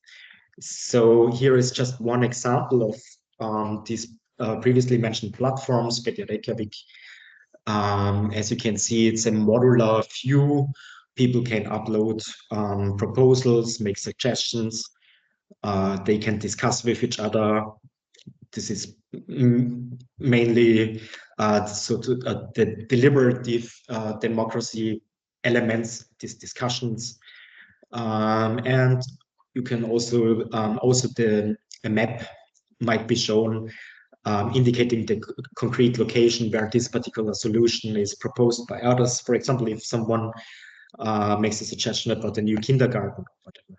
G: So here is just one example of these previously mentioned platforms, Bedek. As you can see, it's a modular view. People can upload proposals, make suggestions. They can discuss with each other. This is mainly the deliberative democracy elements, these discussions. And you can also a map might be shown indicating the concrete location where this particular solution is proposed by others. For example, if someone makes a suggestion about a new kindergarten or whatever.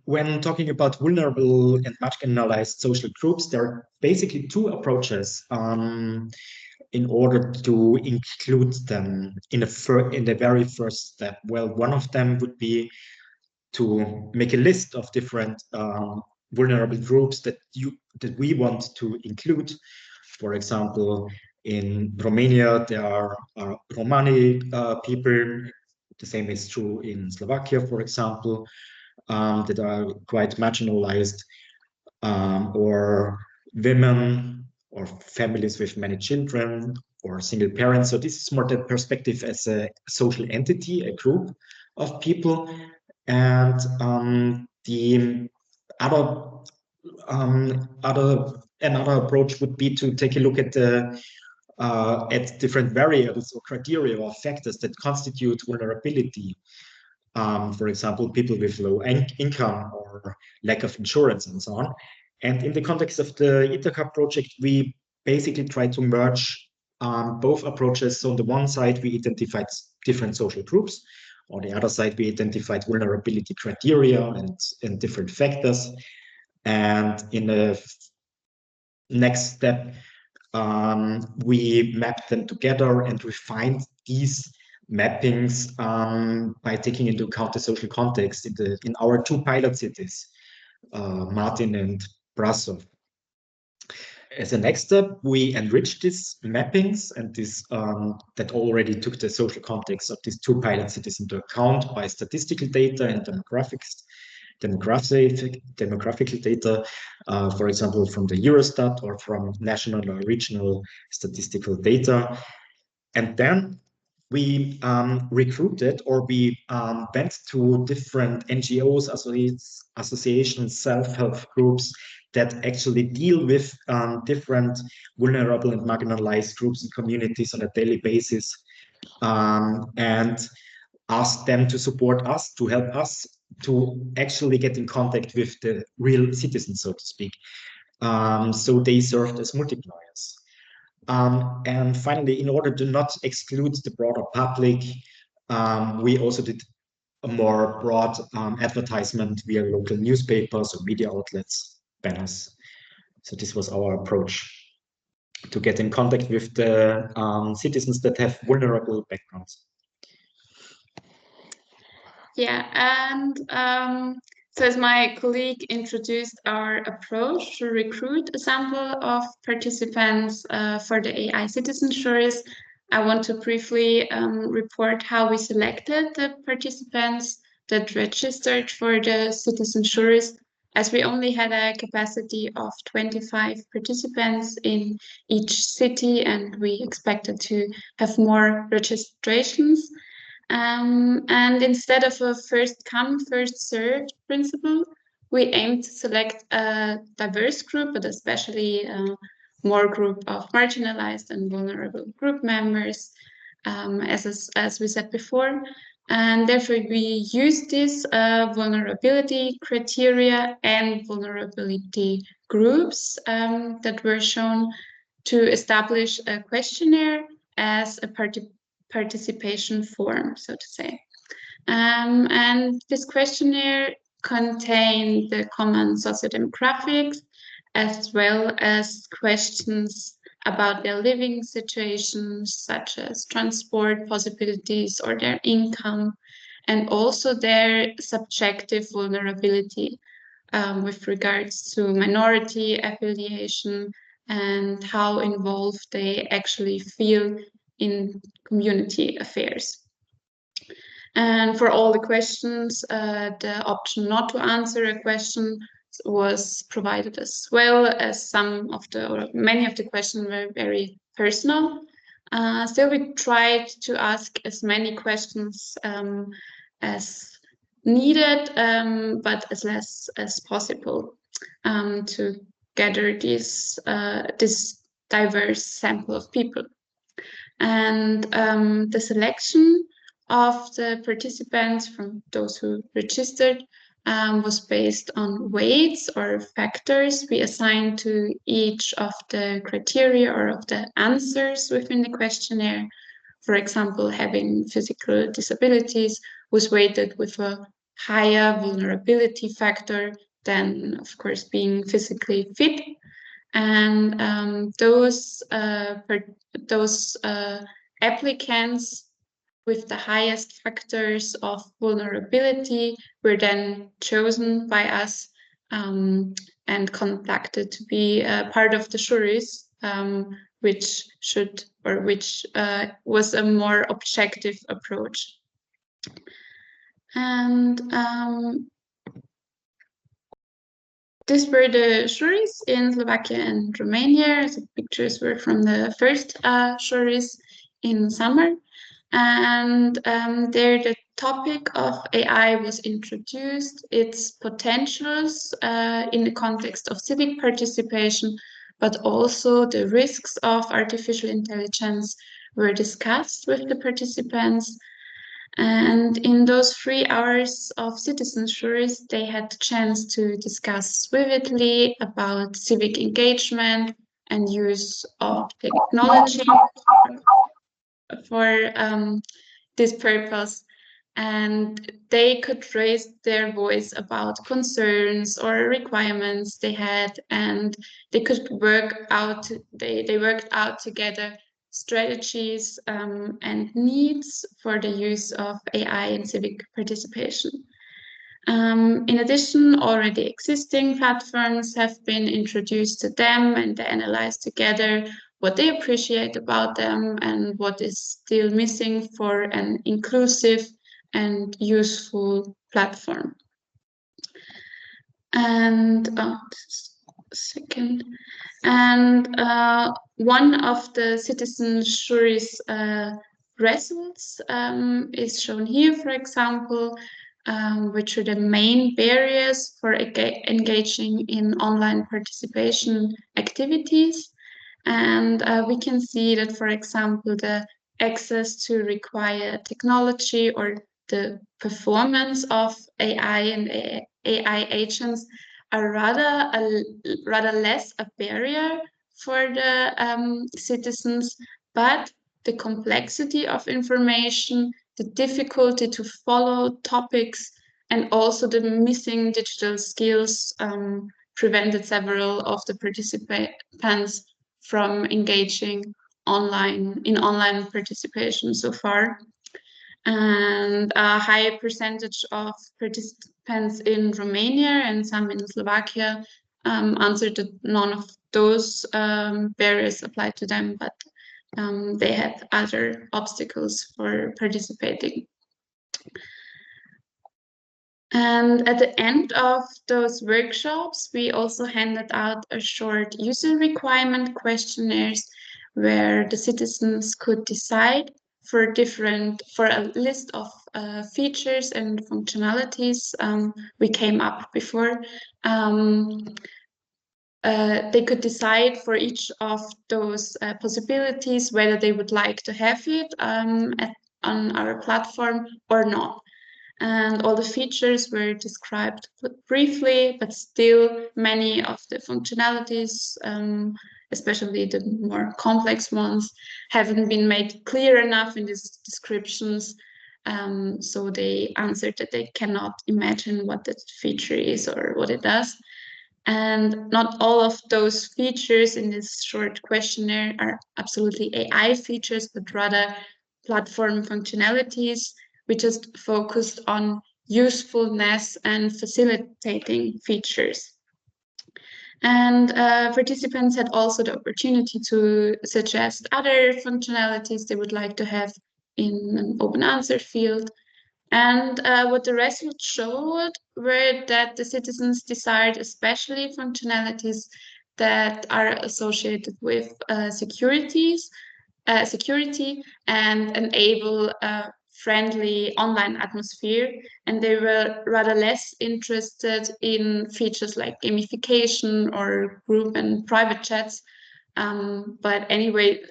G: When talking about vulnerable and marginalized social groups, there are basically 2 approaches in order to include them in the very first step. Well, one of them would be to make a list of different vulnerable groups that we want to include. For example, in Romania, there are Romani people. The same is true in Slovakia, for example, that are quite marginalized, or women or families with many children or single parents. So this is more the perspective as a social entity, a group of people. And the another approach would be to take a look at different variables or criteria or factors that constitute vulnerability. For example, people with low income or lack of insurance and so on. And in the context of the ITHACA project, we basically try to merge both approaches. So on the one side, we identified different social groups. On the other side, we identified vulnerability criteria and different factors. And in the next step, we mapped them together and refined these mappings by taking into account the social context in our two pilot cities, Martin and Brasov. As a next step, we enriched these mappings and this that already took the social context of these two pilot cities into account by statistical data and demographical data, for example, from the Eurostat or from national or regional statistical data. And then we recruited, or we went to different NGOs, associations, self-help groups that actually deal with different vulnerable and marginalized groups and communities on a daily basis, and asked them to support us, to help us to actually get in contact with the real citizens, so to speak. So they served as multipliers. And finally, in order to not exclude the broader public, we also did a more broad advertisement via local newspapers or media outlets, banners. So this was our approach to get in contact with the citizens that have vulnerable backgrounds.
H: Yeah, and so as my colleague introduced our approach to recruit a sample of participants for the AI citizen juries, I want to briefly report how we selected the participants that registered for the citizen juries, as we only had a capacity of 25 participants in each city, and we expected to have more registrations. And instead of a first come, first served principle, we aim to select a diverse group, but especially more group of marginalized and vulnerable group members, as we said before. And therefore, we use this vulnerability criteria and vulnerability groups that were shown to establish a questionnaire as a participation form, so to say. And this questionnaire contained the common sociodemographics, as well as questions about their living situations, such as transport possibilities or their income, and also their subjective vulnerability with regards to minority affiliation and how involved they actually feel in community affairs. And for all the questions, the option not to answer a question was provided, as well as many of the questions were very personal. Still, we tried to ask as many questions as needed, but as less as possible to gather this diverse sample of people. And the selection of the participants from those who registered was based on weights or factors we assigned to each of the criteria or of the answers within the questionnaire. For example, having physical disabilities was weighted with a higher vulnerability factor than, of course, being physically fit. And those applicants with the highest factors of vulnerability were then chosen by us and contacted to be part of the juries, which was a more objective approach. And these were the juries in Slovakia and Romania. The pictures were from the first juries in summer. And there the topic of AI was introduced, its potentials in the context of civic participation, but also the risks of artificial intelligence were discussed with the participants. And in those 3 hours of citizen juries, they had the chance to discuss vividly about civic engagement and use of technology for this purpose. And they could raise their voice about concerns or requirements they had, and they could work out, they worked out together strategies and needs for the use of AI in civic participation. In addition, already existing platforms have been introduced to them, and they analyze together what they appreciate about them and what is still missing for an inclusive and useful platform. And one of the citizen jury's results is shown here, for example, which are the main barriers for engaging in online participation activities. And we can see that, for example, the access to required technology or the performance of AI and AI agents are rather less a barrier for the citizens, but the complexity of information, the difficulty to follow topics, and also the missing digital skills prevented several of the participants from engaging in online participation so far. And a high percentage of participants in Romania and some in Slovakia answered that none of those barriers applied to them, but they had other obstacles for participating. And at the end of those workshops, we also handed out a short user requirement questionnaires where the citizens could decide for a list of features and functionalities we came up before. They could decide for each of those possibilities whether they would like to have it on our platform or not. And all the features were described briefly, but still many of the functionalities, especially the more complex ones, haven't been made clear enough in these descriptions. So they answered that they cannot imagine what that feature is or what it does. And not all of those features in this short questionnaire are absolutely AI features, but rather platform functionalities. We just focused on usefulness and facilitating features. And participants had also the opportunity to suggest other functionalities they would like to have in an open answer field. And what the results showed were that the citizens desired especially functionalities that are associated with security and enable a friendly online atmosphere. And they were rather less interested in features like gamification or group and private chats. But anyway,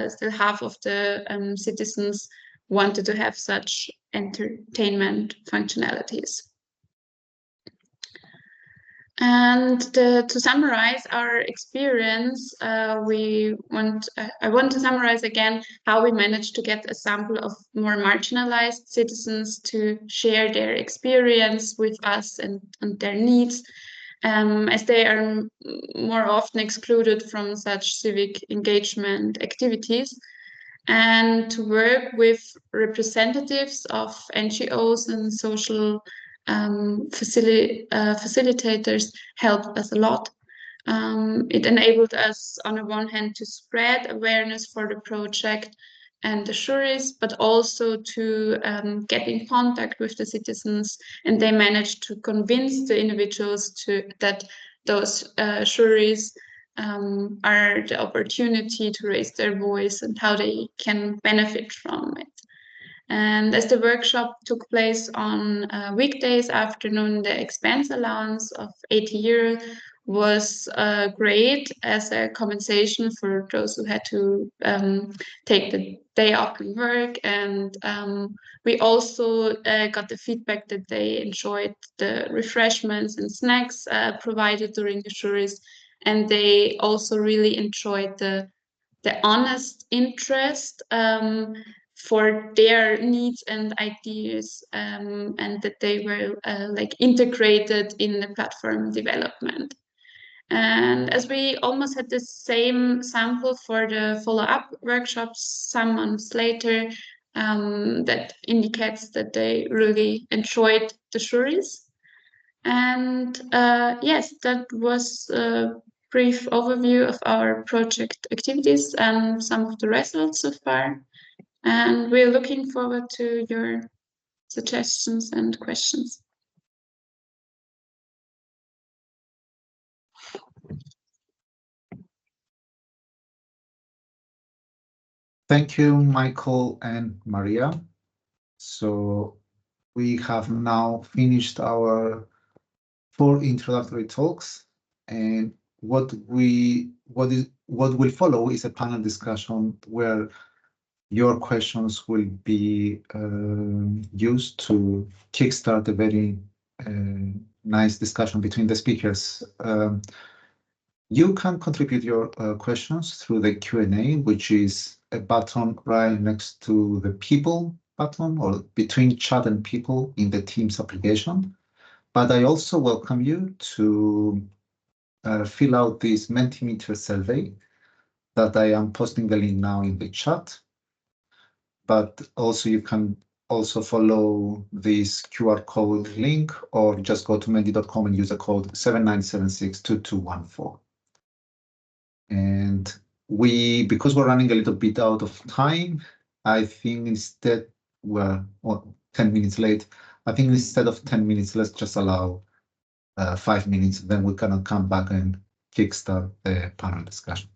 H: still half of the citizens wanted to have such entertainment functionalities. And to summarize our experience, I want to summarize again how we managed to get a sample of more marginalized citizens to share their experience with us and their needs, as they are more often excluded from such civic engagement activities, and to work with representatives of NGOs and social facilitators helped us a lot. It enabled us, on the one hand, to spread awareness for the project and the juries, but also to get in contact with the citizens, and they managed to convince the individuals that those juries are the opportunity to raise their voice and how they can benefit from it. And as the workshop took place on weekdays afternoon, the expense allowance of €80 was great as a compensation for those who had to take the day off from work. And we also got the feedback that they enjoyed the refreshments and snacks provided during the juries. And they also really enjoyed the honest interest for their needs and ideas, and that they were like integrated in the platform development. And as we almost had the same sample for the follow-up workshops some months later, that indicates that they really enjoyed the juries. And yes, that was a brief overview of our project activities and some of the results so far. And we're looking forward to your suggestions and questions.
A: Thank you, Michael and Maria. So we have now finished our 4 introductory talks, and what will follow is a panel discussion where your questions will be used to kickstart a very nice discussion between the speakers. You can contribute your questions through the Q&A, which is a button right next to the people button, or between chat and people in the Teams application. But I also welcome you to fill out this Mentimeter survey that I am posting the link now in the chat. But also you can also follow this QR code link, or just go to menti.com and use the code 79762214. And because we're running a little bit out of time, I think instead we're 10 minutes late. I think instead of 10 minutes, let's just allow 5 minutes, then we can come back and kickstart the panel discussion.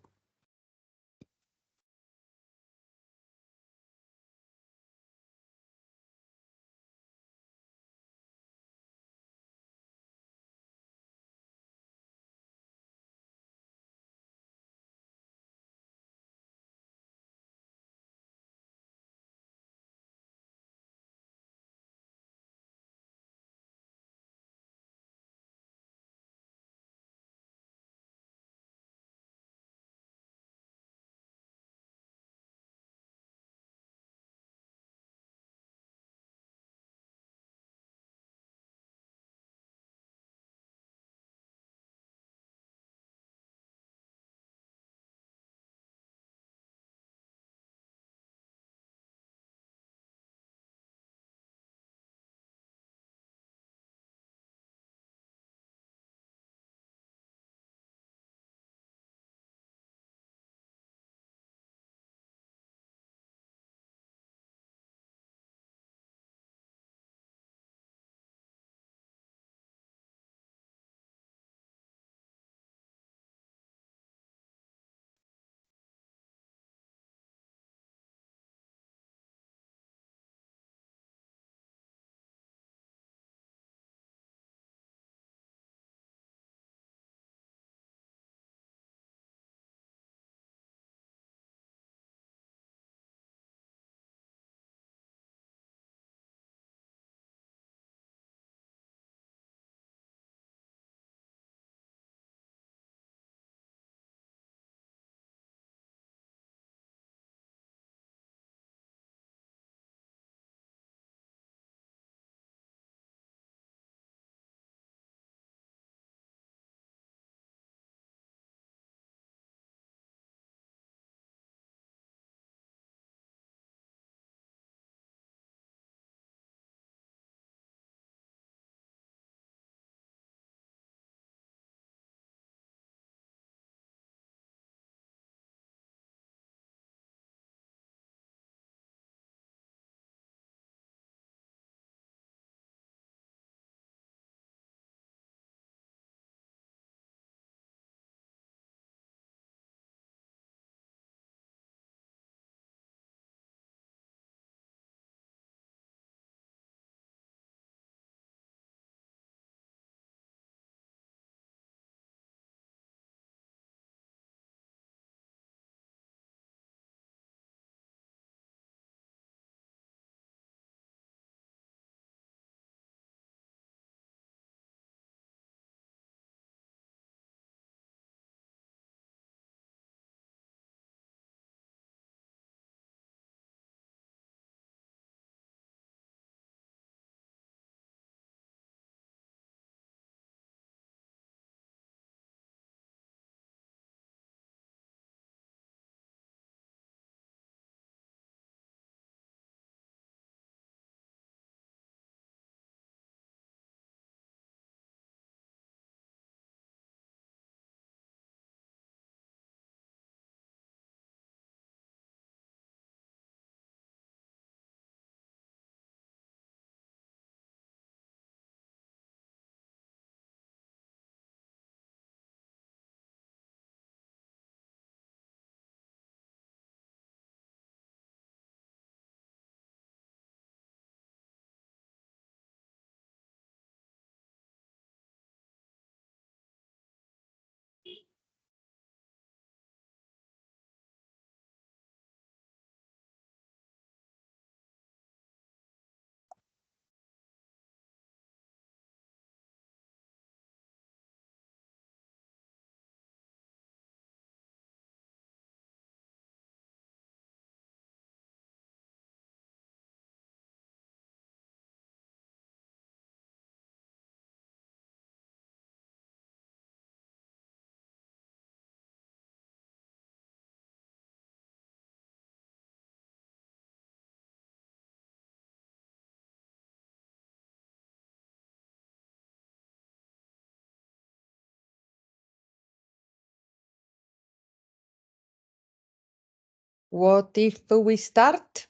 C: what if we start?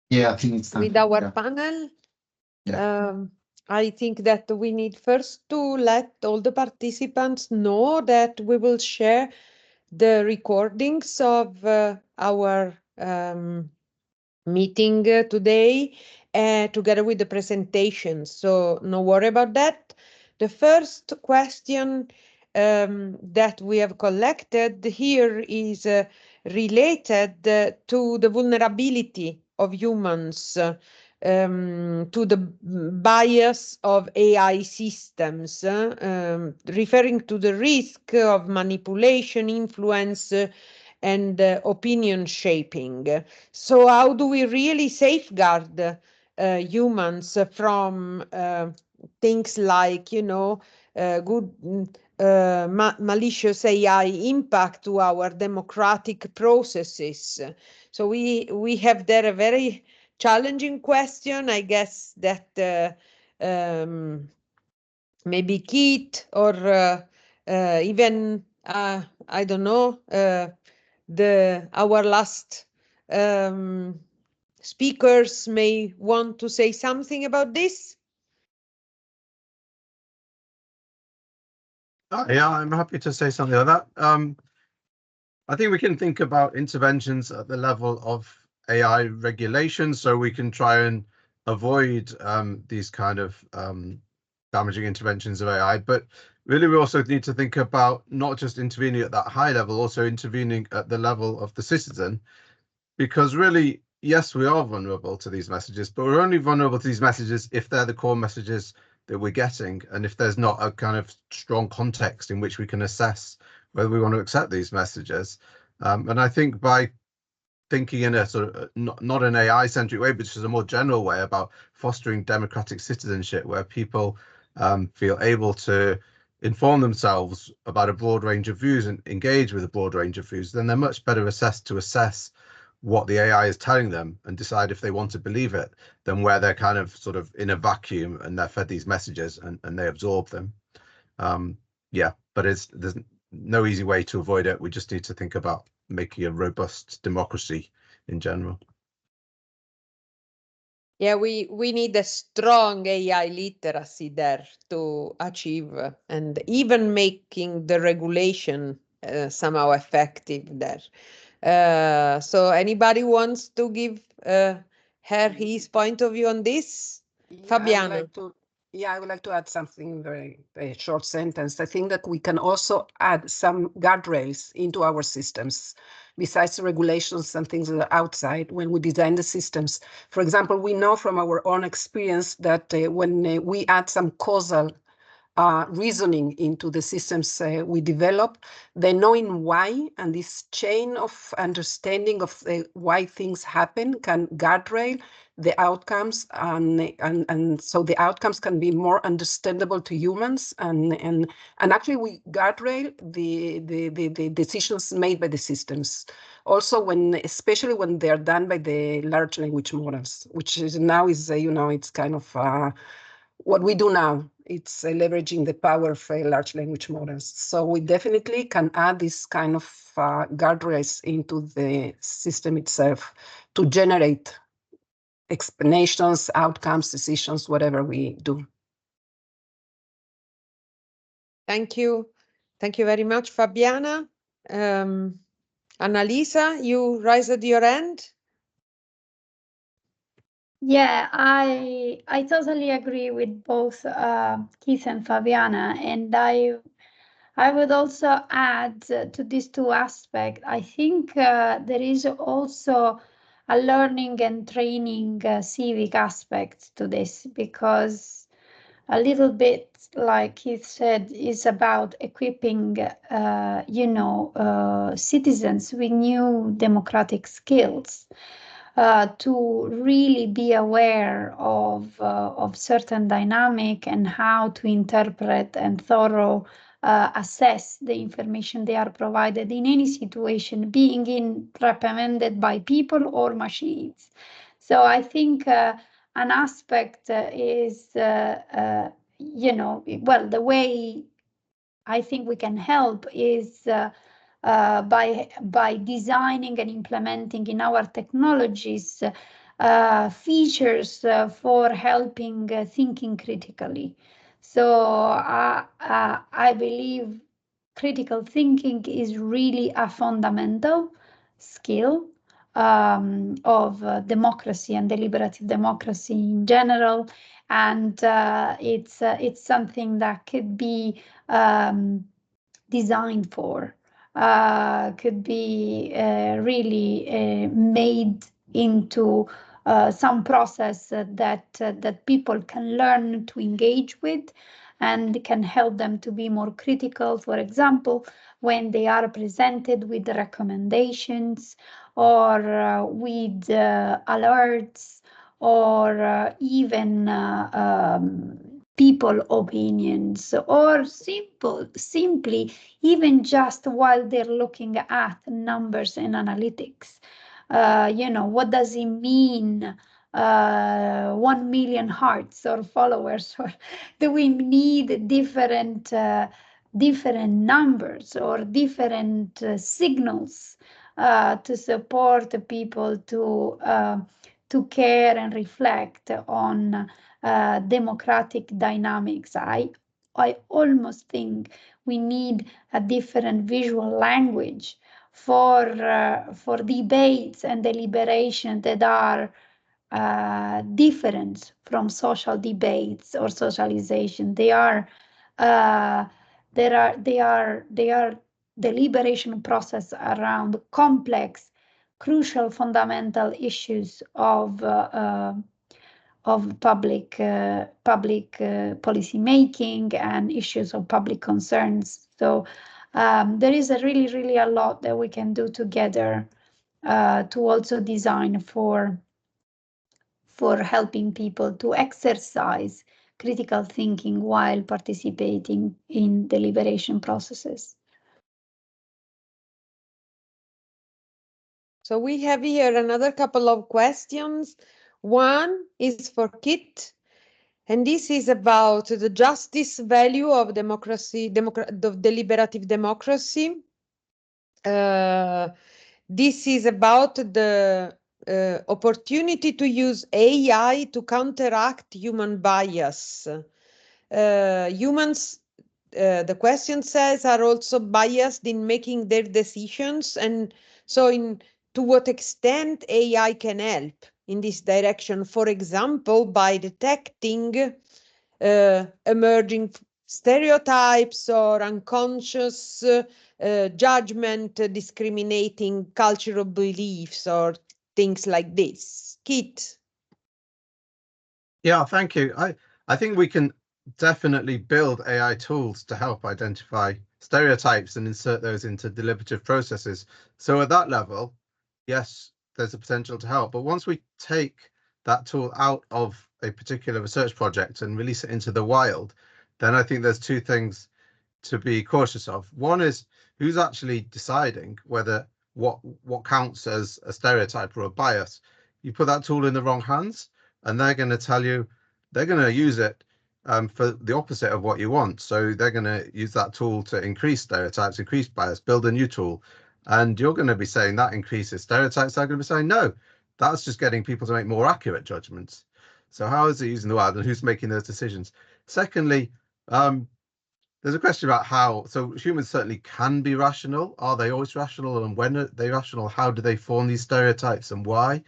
A: Yeah, I think it's time.
C: With our
A: Yeah.
C: panel.
A: Yeah.
C: I think that we need first to let all the participants know that we will share the recordings of our meeting today together with the presentation. So no worry about that. The first question that we have collected here is related to the vulnerability of humans to the bias of AI systems, referring to the risk of manipulation, influence, and opinion shaping. So how do we really safeguard humans from things like, malicious AI impact to our democratic processes? So we have there a very challenging question. I guess that maybe Keith or even I don't know, our last speakers may want to say something about this.
B: Yeah, I'm happy to say something like that. I think we can think about interventions at the level of AI regulation, so we can try and avoid these kind of damaging interventions of AI. But really, we also need to think about not just intervening at that high level, also intervening at the level of the citizen, because really, yes, we are vulnerable to these messages, but we're only vulnerable to these messages if they're the core messages that we're getting, and if there's not a kind of strong context in which we can assess whether we want to accept these messages. And I think by thinking in a sort of not an AI-centric way, but just a more general way about fostering democratic citizenship, where people feel able to inform themselves about a broad range of views and engage with a broad range of views, then they're much better assessed to assess what the AI is telling them and decide if they want to believe it, than where they're kind of sort of in a vacuum and they're fed these messages and they absorb them. Yeah, but there's no easy way to avoid it. We just need to think about making a robust democracy in general.
C: Yeah, we need a strong AI literacy there to achieve and even making the regulation somehow effective there. So anybody wants to give his point of view on this? Fabiana.
E: I would like to add something very short sentence. I think that we can also add some guardrails into our systems, besides regulations and things that are outside when we design the systems. For example, we know from our own experience that when we add some causal reasoning into the systems we develop, the knowing why and this chain of understanding of why things happen can guardrail the outcomes, and so the outcomes can be more understandable to humans, and actually we guardrail the decisions made by the systems. Also, especially when they are done by the large language models, which is now it's kind of what we do now. It's leveraging the power of large language models. So we definitely can add this kind of guardrails into the system itself to generate explanations, outcomes, decisions, whatever we do.
C: Thank you. Thank you very much, Fabiana. Annalisa, you raised your hand.
D: Yeah, I totally agree with both Keith and Fabiana, and I would also add to these two aspects. I think there is also a learning and training civic aspect to this, because a little bit, like Keith said, is about equipping, citizens with new democratic skills. To really be aware of certain dynamic and how to interpret and thorough assess the information they are provided in any situation, being recommended by people or machines. So I think an aspect is, the way I think we can help is by designing and implementing in our technologies features for helping thinking critically. So I believe critical thinking is really a fundamental skill of democracy and deliberative democracy in general, and it's something that could be designed for, could be really made into some process that people can learn to engage with and can help them to be more critical. For example, when they are presented with recommendations or with alerts or even people opinions, or simply even just while they're looking at numbers and analytics. What does it mean 1 million hearts or followers, or do we need different numbers or different signals to support people to care and reflect on democratic dynamics? I almost think we need a different visual language for debates and deliberation that are different from social debates or socialization. They are deliberation process around complex, crucial, fundamental issues of public policy making and issues of public concerns. So there is really a lot that we can do together to also design for helping people to exercise critical thinking while participating in deliberation processes.
C: So we have here another couple of questions. One is for Kit, and this is about the justice value of democracy, of deliberative democracy. This is about the opportunity to use AI to counteract human bias. Humans, the question says, are also biased in making their decisions, and so to what extent AI can help in this direction, for example, by detecting emerging stereotypes or unconscious judgment, discriminating cultural beliefs or things like this. Kit.
B: Yeah, thank you. I think we can definitely build AI tools to help identify stereotypes and insert those into deliberative processes. So at that level, yes, there's a potential to help. But once we take that tool out of a particular research project and release it into the wild, then I think there's two things to be cautious of. One is who's actually deciding whether what counts as a stereotype or a bias. You put that tool in the wrong hands, and they're going to tell you, they're going to use it for the opposite of what you want. So they're going to use that tool to increase stereotypes, increase bias, build a new tool. And you're going to be saying that increases stereotypes. They're going to be saying, no, that's just getting people to make more accurate judgments. So how is it using the wild, and who's making those decisions? Secondly, there's a question about how, so humans certainly can be rational. Are they always rational? And when are they rational? How do they form these stereotypes and why?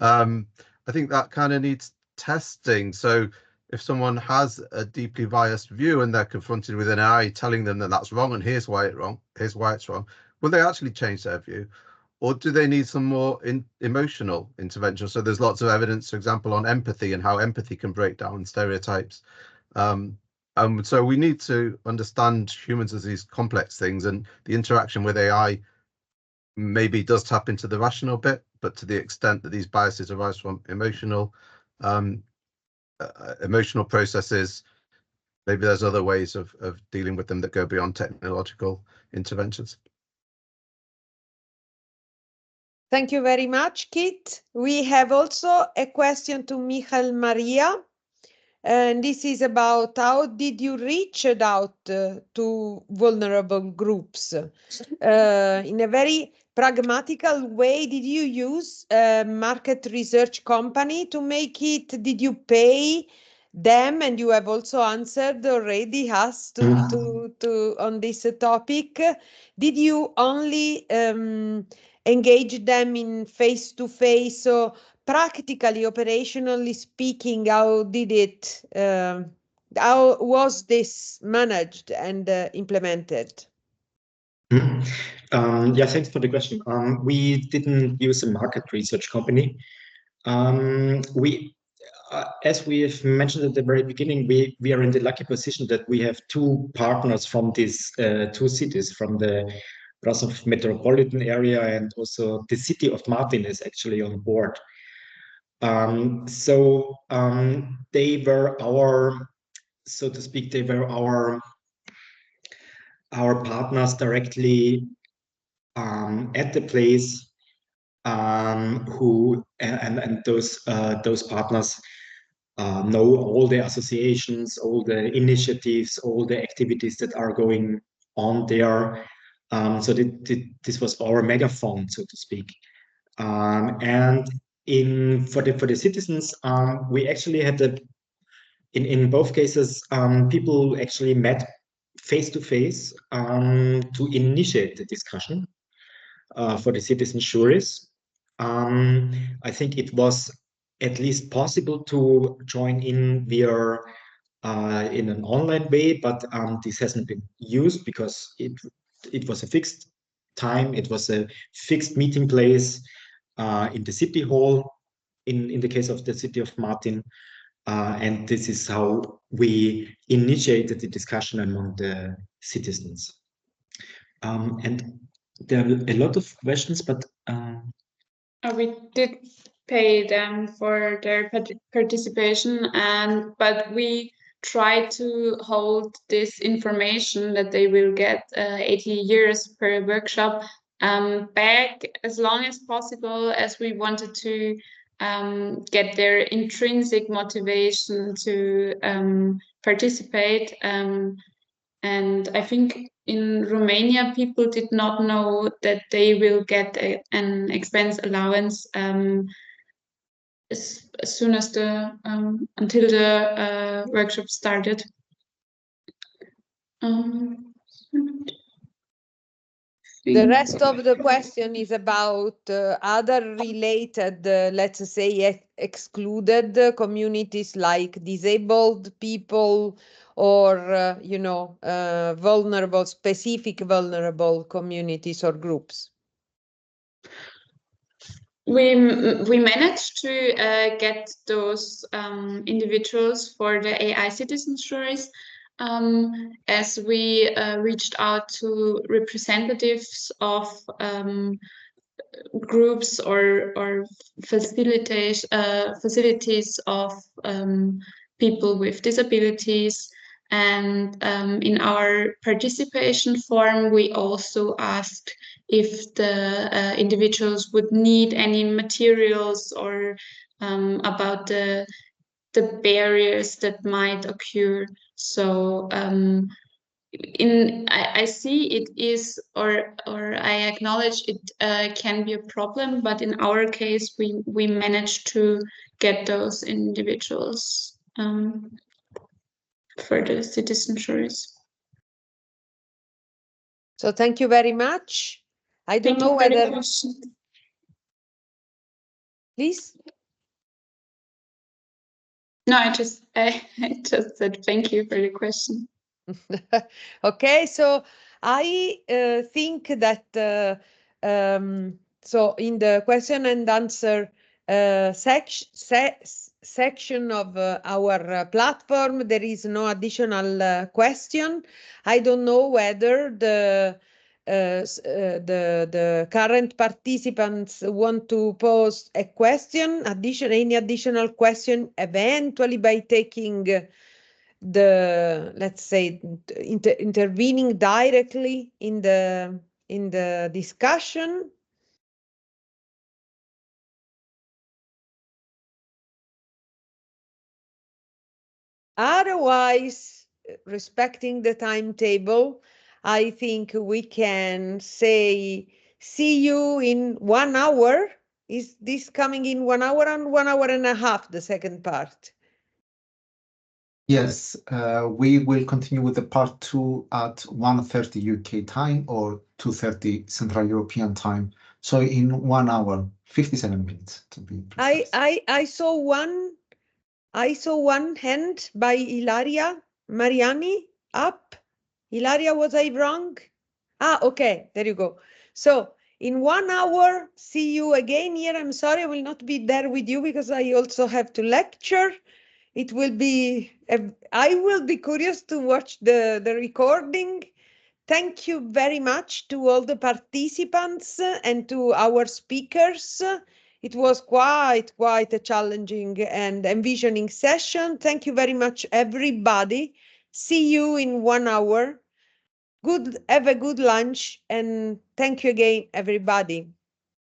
B: I think that kind of needs testing. So if someone has a deeply biased view and they're confronted with an AI telling them that that's wrong and here's why it's wrong, will they actually change their view? Or do they need some more emotional intervention? So there's lots of evidence, for example, on empathy and how empathy can break down stereotypes. So we need to understand humans as these complex things, and the interaction with AI maybe does tap into the rational bit, but to the extent that these biases arise from emotional processes, maybe there's other ways of dealing with them that go beyond technological interventions.
C: Thank you very much, Kit. We have also a question to Michael Maria. And this is about how did you reach out to vulnerable groups? In a very pragmatical way, did you use a market research company to make it? Did you pay them? And you have also answered already us to on this topic. Did you only engage them in face-to-face? So practically, operationally speaking, how did it? How was this managed and implemented?
G: Yeah, thanks for the question. We didn't use a market research company. As we have mentioned at the very beginning, we are in the lucky position that we have two partners from these two cities, from the Brussels metropolitan area, and also the city of Martin is actually on board. They were our, so to speak, they were our partners directly at the place, who and those partners know all the associations, all the initiatives, all the activities that are going on there. So this was our megaphone, so to speak. And for the citizens, we actually had in both cases, people actually met face to face to initiate the discussion for the citizen juries. I think it was at least possible to join in via in an online way, but this hasn't been used because it was a fixed time. It was a fixed meeting place in the city hall, in the case of the city of Martin. And this is how we initiated the discussion among the citizens. And there are a lot of questions, but
H: we did pay them for their participation, but we try to hold this information that they will get 80 euros per workshop back as long as possible, as we wanted to get their intrinsic motivation to participate. And I think in Romania, people did not know that they will get an expense allowance as soon as until the workshop started.
C: The rest of the question is about other related, let's say, excluded communities like disabled people or, vulnerable, specific vulnerable communities or groups.
H: We managed to get those individuals for the AI citizen juries. As we reached out to representatives of groups or facilities of people with disabilities. And in our participation form, we also asked if the individuals would need any materials or about the barriers that might occur. So I see it is, or I acknowledge it can be a problem, but in our case, we managed to get those individuals for the citizen juries.
C: So thank you very much. I don't know whether. Please.
H: No, I just said thank you for the question.
C: Okay, so I think that so in the question and answer section of our platform, there is no additional question. I don't know whether the current participants want to pose a question, any additional question, eventually by taking let's say intervening directly in the discussion. Otherwise, respecting the timetable, I think we can say, see you in 1 hour. Is this coming in 1 hour and 1 hour and a half, the second part?
A: Yes, we will continue with the part 2 at 1:30 UK time or 2:30 Central European time. So in 1 hour, 57 minutes to be precise.
C: I saw one hand by Ilaria Mariani up. Ilaria, was I wrong? Okay, there you go. So in 1 hour, see you again here. I'm sorry, I will not be there with you because I also have to lecture. It will be, I will be curious to watch the recording. Thank you very much to all the participants and to our speakers. It was quite a challenging and envisioning session. Thank you very much, everybody. See you in 1 hour. Have a good lunch, and thank you again, everybody.